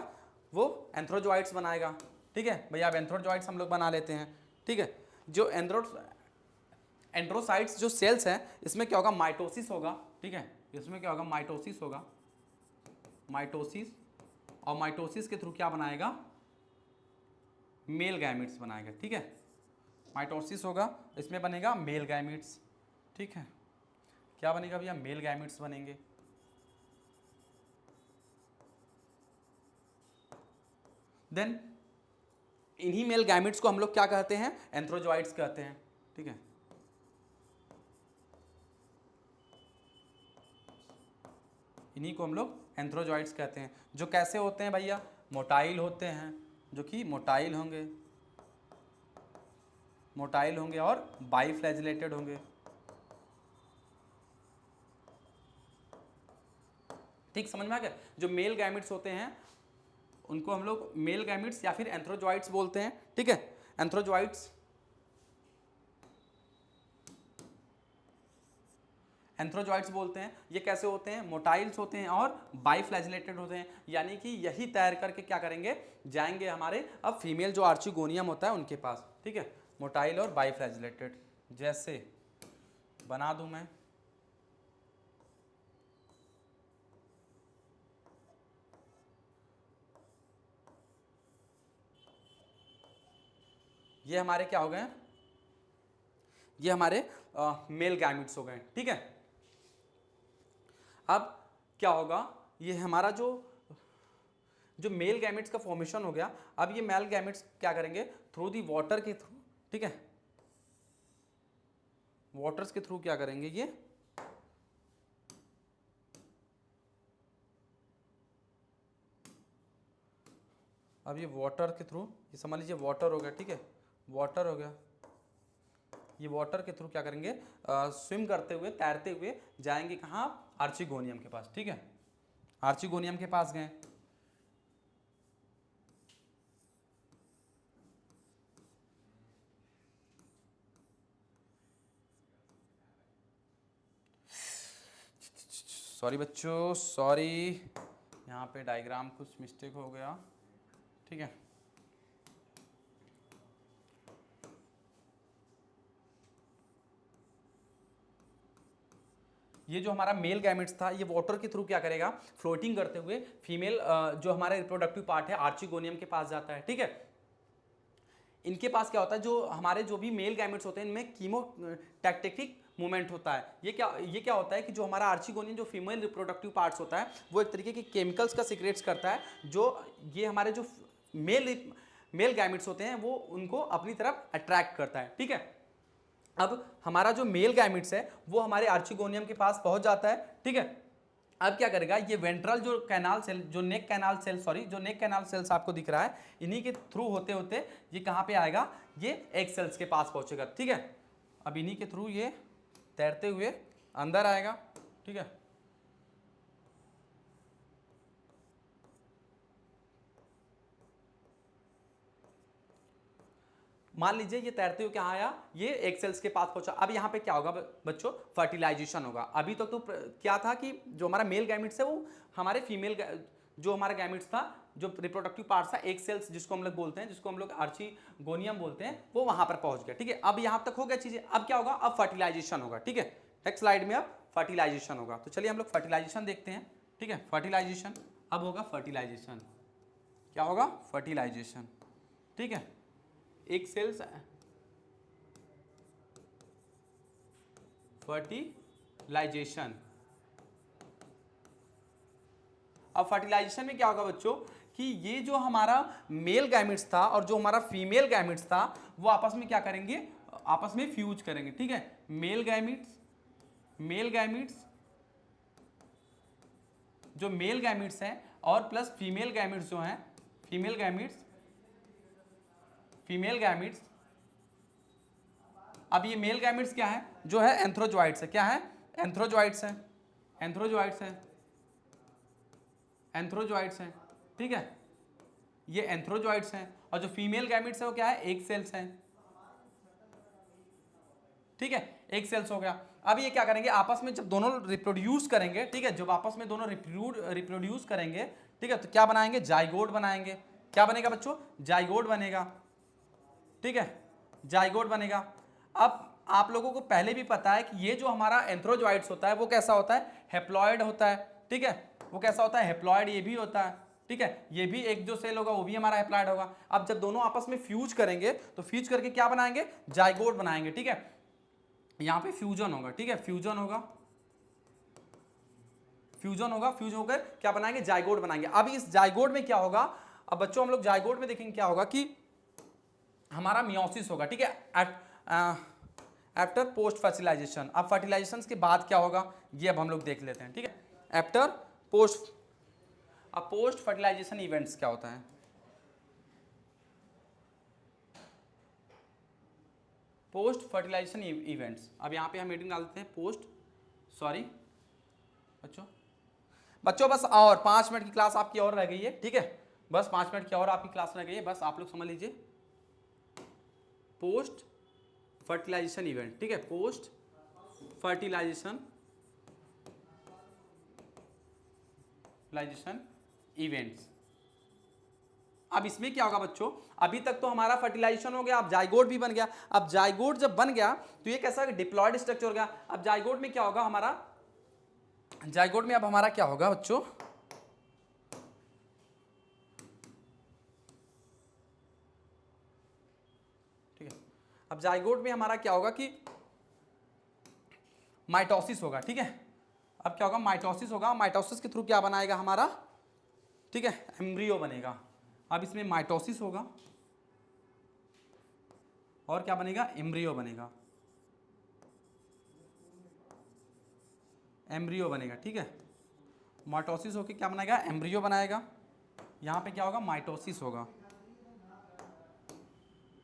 A: वो एंथ्रोजॉइट्स बनाएगा, ठीक है भैया। अब एंथ्रोजॉइट्स हम लोग बना लेते हैं, ठीक है। जो एंड्रोसाइट्स जो सेल्स हैं इसमें क्या होगा? माइटोसिस होगा, ठीक है, इसमें क्या होगा? माइटोसिस होगा, माइटोसिस, और माइटोसिस के थ्रू क्या बनाएगा? मेल गैमेट्स बनाएगा, ठीक है, माइटोसिस होगा, इसमें बनेगा मेल गैमिट्स, ठीक है। क्या बनेगा भैया, मेल गैमिट्स बनेंगे। देन इन्हीं मेल गैमिट्स को हम लोग क्या कहते हैं, एंथ्रोजॉइड्स कहते हैं, ठीक है। इन्हीं को हम लोग एंथ्रोजॉइड्स कहते हैं, जो कैसे होते हैं भैया, मोटाइल होते हैं, जो कि मोटाइल होंगे और बाइफ्लैजिलेटेड होंगे, ठीक, समझ में आ गया। जो मेल गैमिट्स होते हैं उनको हम लोग मेल गैमिट्स या फिर एंथ्रोजॉइड्स बोलते हैं, ठीक है। एंथ्रोजॉइड्स बोलते हैं। ये कैसे होते हैं, मोटाइल्स होते हैं और बाइफ्लैजिलेटेड होते हैं, यानी कि यही तैर करके क्या करेंगे, जाएंगे हमारे अब फीमेल जो आर्चिगोनियम होता है उनके पास, ठीक है। मोटाइल और बाइफ्लैजिलेटेड, जैसे बना दूं मैं, ये हमारे क्या हो गए, ये हमारे मेल गैमिट्स हो गए, ठीक है। अब क्या होगा, ये हमारा जो मेल गैमिट्स का फॉर्मेशन हो गया, अब ये मेल गैमिट्स क्या करेंगे, थ्रू दी वाटर के थ्रू, ठीक है, वाटर्स के थ्रू क्या करेंगे, ये अब ये वाटर के थ्रू, ये समझ लीजिए वाटर हो गया, ठीक है, वाटर हो गया, ये वाटर के थ्रू क्या करेंगे, स्विम करते हुए, तैरते हुए जाएंगे कहाँ, आर्चिगोनियम के पास, ठीक है। आर्चिगोनियम के पास गए, सॉरी बच्चों, सॉरी, यहाँ पे डायग्राम कुछ मिस्टेक हो गया, ठीक है। ये जो हमारा मेल गैमेट्स था, ये वाटर के थ्रू क्या करेगा, फ्लोटिंग करते हुए फीमेल जो हमारा रिप्रोडक्टिव पार्ट है आर्चिगोनियम के पास जाता है, ठीक है। इनके पास क्या होता है, जो हमारे जो भी मेल गैमेट्स होते हैं इनमें कीमोटैक्टिक मूवमेंट होता है। ये क्या होता है कि जो हमारा आर्चिगोनियम जो फीमेल रिप्रोडक्टिव पार्ट्स होता है वो एक तरीके की केमिकल्स का सीक्रेट्स करता है, जो ये हमारे जो मेल गैमेट्स होते हैं वो उनको अपनी तरफ अट्रैक्ट करता है, ठीक है। अब हमारा जो मेल गैमिट्स है वो हमारे आर्चिगोनियम के पास पहुंच जाता है, ठीक है। अब क्या करेगा, ये वेंट्रल जो कैनाल सेल, जो नेक कैनाल सेल्स आपको दिख रहा है, इन्हीं के थ्रू होते होते ये कहाँ पे आएगा, ये एग सेल्स के पास पहुंचेगा, ठीक है। अब इन्हीं के थ्रू ये तैरते हुए अंदर आएगा, ठीक है। मान लीजिए ये तैरते हुए क्या आया, ये एग सेल्स के पास पहुंचा। अब यहाँ पे क्या होगा बच्चों, फर्टिलाइजेशन होगा। अभी तक तो क्या था कि जो हमारा मेल गैमिट्स है वो हमारे फीमेल जो हमारा गैमिट्स था, जो रिप्रोडक्टिव पार्ट था, एग सेल्स जिसको हम लोग बोलते हैं, जिसको हम लोग आर्चिगोनियम बोलते हैं, वो वहां पर पहुंच गया, ठीक है। अब यहाँ तक हो गया चीजें, अब क्या होगा, अब फर्टिलाइजेशन होगा, ठीक है। नेक्स्ट स्लाइड में अब फर्टिलाइजेशन होगा, तो चलिए हम लोग फर्टिलाइजेशन देखते हैं, ठीक है। फर्टिलाइजेशन, अब होगा फर्टिलाइजेशन, क्या होगा, फर्टिलाइजेशन, ठीक है। एक सेल्स फर्टिलाइजेशन, अब फर्टिलाइजेशन में क्या होगा बच्चों कि ये जो हमारा मेल गैमिट्स था और जो हमारा फीमेल गैमिट्स था वो आपस में क्या करेंगे, आपस में फ्यूज करेंगे, ठीक है। मेल गैमिट्स जो मेल गैमिट्स हैं और प्लस फीमेल गैमिट्स जो हैं, फीमेल गैमिट्स, अब ये मेल गैमिट्स क्या है, जो है एंथ्रोजॉइड्स है, क्या है, एंथ्रोजॉइड्स है, ठीक है। ये एंथ्रोजॉइड्स हैं और जो फीमेल गैमिट्स है वो क्या है, एग सेल्स हैं, ठीक है। एग सेल्स हो गया। अब ये क्या करेंगे, आपस में जब दोनों रिप्रोड्यूस करेंगे, ठीक है, जब आपस में दोनों रिप्रोड्यूस करेंगे, ठीक है, तो क्या बनाएंगे, जाइगोट बनाएंगे। क्या बनेगा बच्चों, जाइगोट बनेगा, ठीक है, जाइगोट बनेगा। अब आप लोगों को पहले भी पता है कि ये जो हमारा एंथ्रोजॉइड्स होता है वो कैसा होता है, हेप्लॉइड होता है, ठीक है। वो कैसा होता है, हेप्लॉइड, ये भी होता है, ठीक है, ये भी एक जो सेल होगा वो भी हमारा हैप्लॉइड होगा। अब जब दोनों आपस में फ्यूज करेंगे तो फ्यूज करके क्या बनाएंगे, जाइगोट बनाएंगे। ठीक है, यहां पे फ्यूजन होगा। ठीक है, फ्यूजन होगा, फ्यूजन होगा, फ्यूज होकर क्या बनाएंगे, जाइगोट बनाएंगे। अब इस जाइगोट में क्या होगा, अब बच्चों हम लोग जाइगोट में देखेंगे क्या होगा कि हमारा मियोसिस होगा। ठीक है, आफ्टर पोस्ट फर्टिलाइजेशन। अब फर्टिलाइजेशन के बाद क्या होगा ये अब हम लोग देख लेते हैं। ठीक है, आफ्टर पोस्ट, अब पोस्ट फर्टिलाइजेशन इवेंट्स क्या होता है, पोस्ट फर्टिलाइजेशन इवेंट्स। अब यहाँ पे हम मीटिंग डालते हैं पोस्ट, सॉरी बच्चों बस और 5 मिनट की क्लास आपकी और रह गई है। ठीक है, बस 5 मिनट की और आपकी क्लास रह गई है, बस आप लोग समझ लीजिए। पोस्ट फर्टिलाइजेशन इवेंट, ठीक है, पोस्ट फर्टिलाइजेशन इवेंट्स। अब इसमें क्या होगा बच्चों, अभी तक तो हमारा फर्टिलाइजेशन हो गया, अब जाइगोट भी बन गया। अब जाइगोट जब बन गया तो ये कैसा डिप्लॉयड स्ट्रक्चर हो गया। अब जाइगोट में क्या होगा हमारा, जाइगोट में अब हमारा क्या होगा बच्चों, ठीक है, अब जाइगोट में हमारा क्या होगा कि माइटोसिस होगा। ठीक है, अब क्या होगा, माइटोसिस होगा, माइटोसिस के थ्रू क्या बनाएगा हमारा, ठीक है, एम्ब्रियो बनेगा। अब इसमें माइटोसिस होगा और क्या बनेगा, एम्ब्रियो बनेगा, एम्ब्रियो बनेगा। ठीक है, माइटोसिस होकर क्या बनाएगा, एम्ब्रियो बनाएगा। यहां पे क्या होगा, माइटोसिस होगा,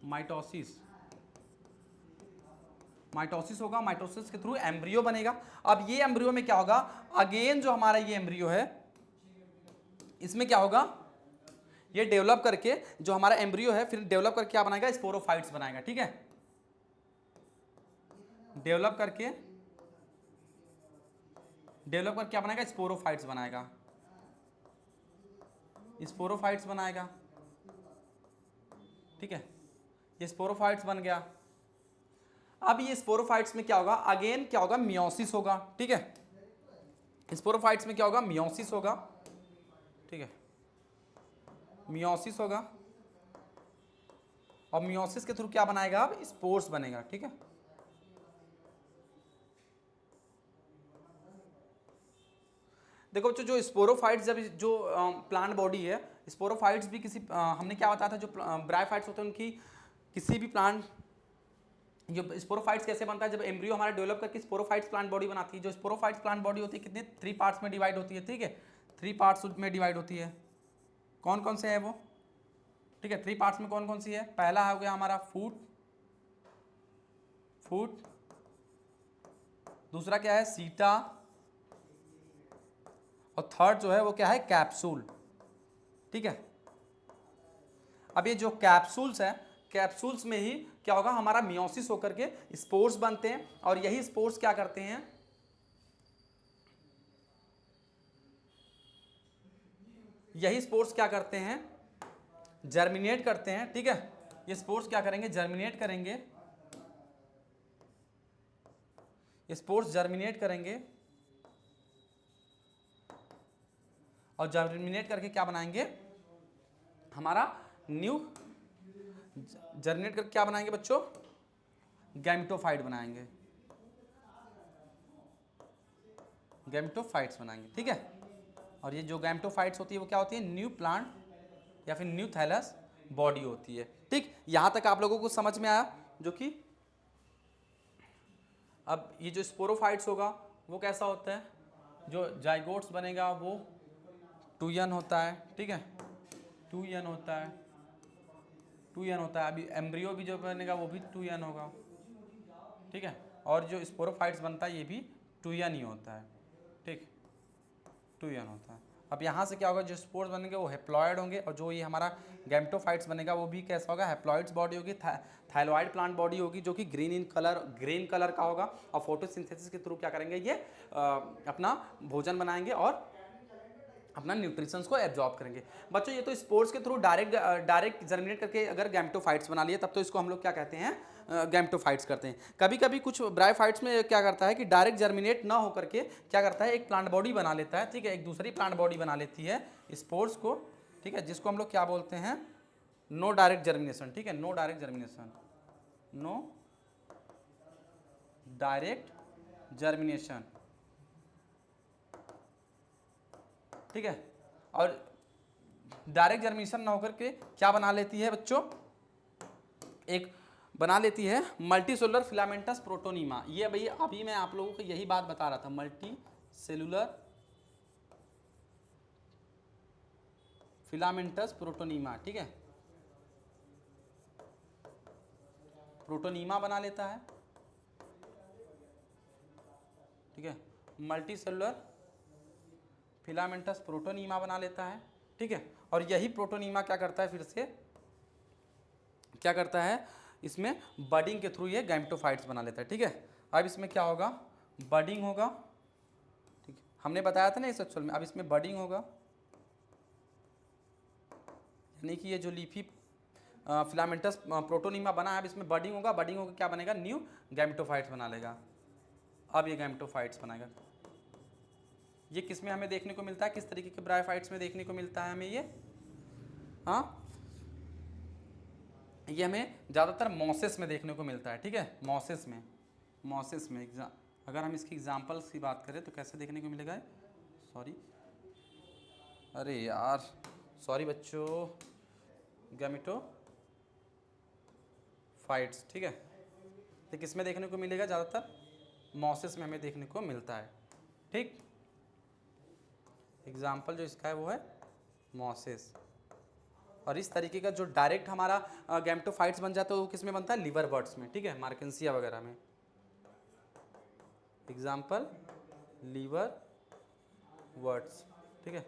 A: माइटोसिस, माइटोसिस होगा, माइटोसिस के थ्रू एम्ब्रियो बनेगा। अब ये एम्ब्रियो में क्या होगा, अगेन जो हमारा ये एम्ब्रियो है इसमें क्या होगा, ये डेवलप करके जो हमारा एम्ब्रियो है फिर डेवलप करके क्या बनाएगा, स्पोरोफाइट्स बनाएगा। ठीक है, डेवलप करके क्या बनाएगा, स्पोरोफाइट्स बनाएगा, स्पोरोफाइट्स बनाएगा। ठीक है, ये स्पोरोफाइट्स बन गया। अब ये स्पोरोफाइट्स में क्या होगा, अगेन क्या होगा, मियोसिस होगा। ठीक है, स्पोरोफाइट्स में क्या होगा, मियोसिस होगा। ठीक है, मियोसिस होगा और मियोसिस के थ्रू क्या बनाएगा, अब स्पोर्स बनेगा। ठीक है, देखो बच्चों जो स्पोरोफाइट्स, जब जो प्लांट बॉडी है, स्पोरोफाइट्स भी किसी हमने क्या बताया था, जो ब्रायोफाइट्स होते हैं उनकी किसी भी प्लांट, जो स्पोरोफाइट्स कैसे बनता है, जब एम्ब्रियो हमारा डेवलप करके स्पोरोफाइट्स प्लांट बॉडी बनाती है। जो स्पोरोफाइट्स प्लांट बॉडी होती है कितने 3 पार्ट्स में डिवाइड होती है। ठीक है, 3 पार्ट्स में डिवाइड होती है। कौन कौन से है वो, ठीक है, 3 पार्ट्स में कौन कौन सी है, पहला हो गया हमारा फूट, दूसरा क्या है सीटा, और थर्ड जो है वो क्या है, कैप्सूल। ठीक है, अब ये जो कैप्सूल्स है, कैप्सूल्स में ही क्या होगा, हमारा मियोसिस होकर के स्पोर्स बनते हैं और यही स्पोर्स क्या करते हैं, यही स्पोर्स क्या करते हैं, जर्मिनेट करते हैं। ठीक है, ये स्पोर्स क्या करेंगे, जर्मिनेट करेंगे, स्पोर्स जर्मिनेट करेंगे और जर्मिनेट करके क्या बनाएंगे, हमारा न्यू, जर्मिनेट करके क्या बनाएंगे बच्चों, गैमेटोफाइट बनाएंगे, गैमेटोफाइट्स बनाएंगे। ठीक है, और ये जो गैमेटोफाइट्स होती है वो क्या होती है, न्यू प्लांट या फिर न्यू थैलस बॉडी होती है। ठीक, यहां तक आप लोगों को समझ में आया। जो कि अब ये जो स्पोरोफाइट्स होगा वो कैसा होता है, जो जाइगोट्स बनेगा वो 2n होता है। ठीक है, 2n होता है, 2n होता है। अभी एम्ब्रियो भी जो बनेगा वो भी 2n होगा। ठीक है, और जो स्पोरोफाइट्स बनता है ये भी 2n ही होता है। ठीक, 2n होता है। अब यहाँ से क्या होगा, जो स्पोर्स बनेंगे वो हैप्लॉइड होंगे और जो ये हमारा गैमेटोफाइट्स बनेगा वो भी कैसा होगा, हैप्लॉइड्स बॉडी होगी, थाइलॉइड प्लांट बॉडी होगी, जो कि ग्रीन कलर का होगा। और फोटोसिंथेसिस के थ्रू क्या करेंगे, ये अपना भोजन बनाएंगे और अपना न्यूट्रिशंस को एब्जॉर्ब करेंगे। बच्चों ये तो स्पोर्स के थ्रू डायरेक्ट जर्मिनेट करके अगर गैमेटोफाइट्स बना लिए तब तो इसको हम लोग क्या कहते हैं, गैमेटोफाइट्स करते हैं। कभी कभी कुछ ब्रायोफाइट्स में क्या करता है कि डायरेक्ट जर्मिनेट ना होकर के क्या करता है, एक प्लांट बॉडी बना लेता है, ठीक है, एक दूसरी प्लांट बॉडी बना लेती है स्पोर्स को, ठीक है, जिसको हम लोग क्या बोलते हैं, नो डायरेक्ट जर्मिनेशन, ठीक है, no direct germination, no direct germination, ठीक है। और डायरेक्ट जर्मिनेशन ना होकर के क्या बना लेती है बच्चों, एक बना लेती है मल्टी सेलुलर फिलामेंटस प्रोटोनीमा। ये भाई अभी मैं आप लोगों को यही बात बता रहा था, मल्टी सेलुलर फिलामेंटस प्रोटोनीमा, ठीक है, प्रोटोनीमा बना लेता है, ठीक है, मल्टी सेलुलर फिलामेंटस प्रोटोनीमा बना लेता है, ठीक है। और यही प्रोटोनीमा क्या करता है, फिर से क्या करता है, इसमें बडिंग के थ्रू ये गैमेटोफाइट्स बना लेता है, ठीक है। अब इसमें क्या होगा, बडिंग होगा, ठीक है, हमने बताया था ना इस एक्चुअल में। अब इसमें बडिंग होगा, यानी कि ये जो लीफी फिलामेंटस प्रोटोनीमा बना है, अब इसमें बडिंग होगा, बडिंग होकर क्या बनेगा, न्यू गैमेटोफाइट्स बना लेगा। अब ये गैमेटोफाइट्स बनाएगा। ये किस में हमें देखने को मिलता है, किस तरीके के ब्रायोफाइट्स में देखने को मिलता है हमें ये, हाँ, ये हमें ज़्यादातर मॉसेस में देखने को मिलता है, ठीक है, मॉसेस में अगर हम इसकी एग्जांपल्स की बात करें तो कैसे देखने को मिलेगा, सॉरी, अरे यार सॉरी बच्चों, गैमेटोफाइट्स, ठीक है, तो किस में देखने को मिलेगा, ज़्यादातर मॉसेस में हमें देखने को मिलता है, ठीक। एग्जाम्पल जो इसका है वो है मॉसेस। और इस तरीके का जो डायरेक्ट हमारा गैमेटोफाइट्स बन जाता है वो किस में बनता है, लिवर बर्ड्स में, ठीक है, मार्केंसिया वगैरह में। एग्जाम्पल लीवर बर्ड्स, ठीक है,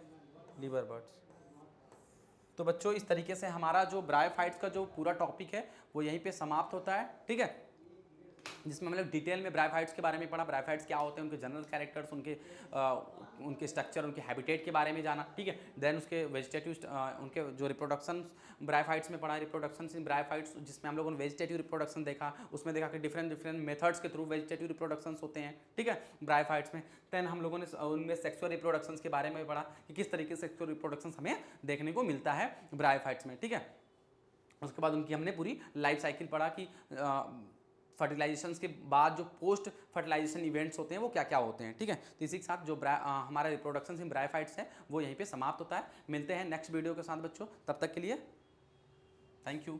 A: लीवर बर्ड्स। तो बच्चों इस तरीके से हमारा जो ब्रायोफाइट्स का जो पूरा टॉपिक है वो यहीं पे समाप्त होता है, ठीक है, जिसमें हम लोग डिटेल में ब्रायोफाइट्स के बारे में पढ़ा, ब्रायोफाइट्स क्या होते हैं, उनके जनरल कैरेक्टर्स, उनके स्ट्रक्चर, उनके हैबिटेट के बारे में जाना, ठीक है। देन उसके वेजिटेटिव उनके जो रिप्रोडक्शन ब्रायोफाइट्स में पढ़ा, रिप्रोडक्शन इन ब्रायोफाइट्स, जिसमें हम लोगों ने वेजिटेटिव रिप्रोडक्शन देखा, उसमें देखा कि डिफरेंट मेथड्स के थ्रू वेजिटेटिव रिप्रोडक्शन होते हैं, ठीक है, ब्रायोफाइट्स में। देन हम लोगों ने उनमें सेक्सुअल रिप्रोडक्शन के बारे में पढ़ा कि किस तरीके से सेक्सुअल रिप्रोडक्शन हमें देखने को मिलता है ब्रायोफाइट्स में, ठीक है। उसके बाद उनकी हमने पूरी लाइफ साइकिल पढ़ा कि फर्टिलाइजेशन के बाद जो पोस्ट फर्टिलाइजेशन इवेंट्स होते हैं वो क्या क्या होते हैं, ठीक है। तो इसी के साथ जो हमारा रिप्रोडक्शन इन ब्रायोफाइट्स है वो यहीं पे समाप्त होता है। मिलते हैं नेक्स्ट वीडियो के साथ बच्चों, तब तक के लिए थैंक यू।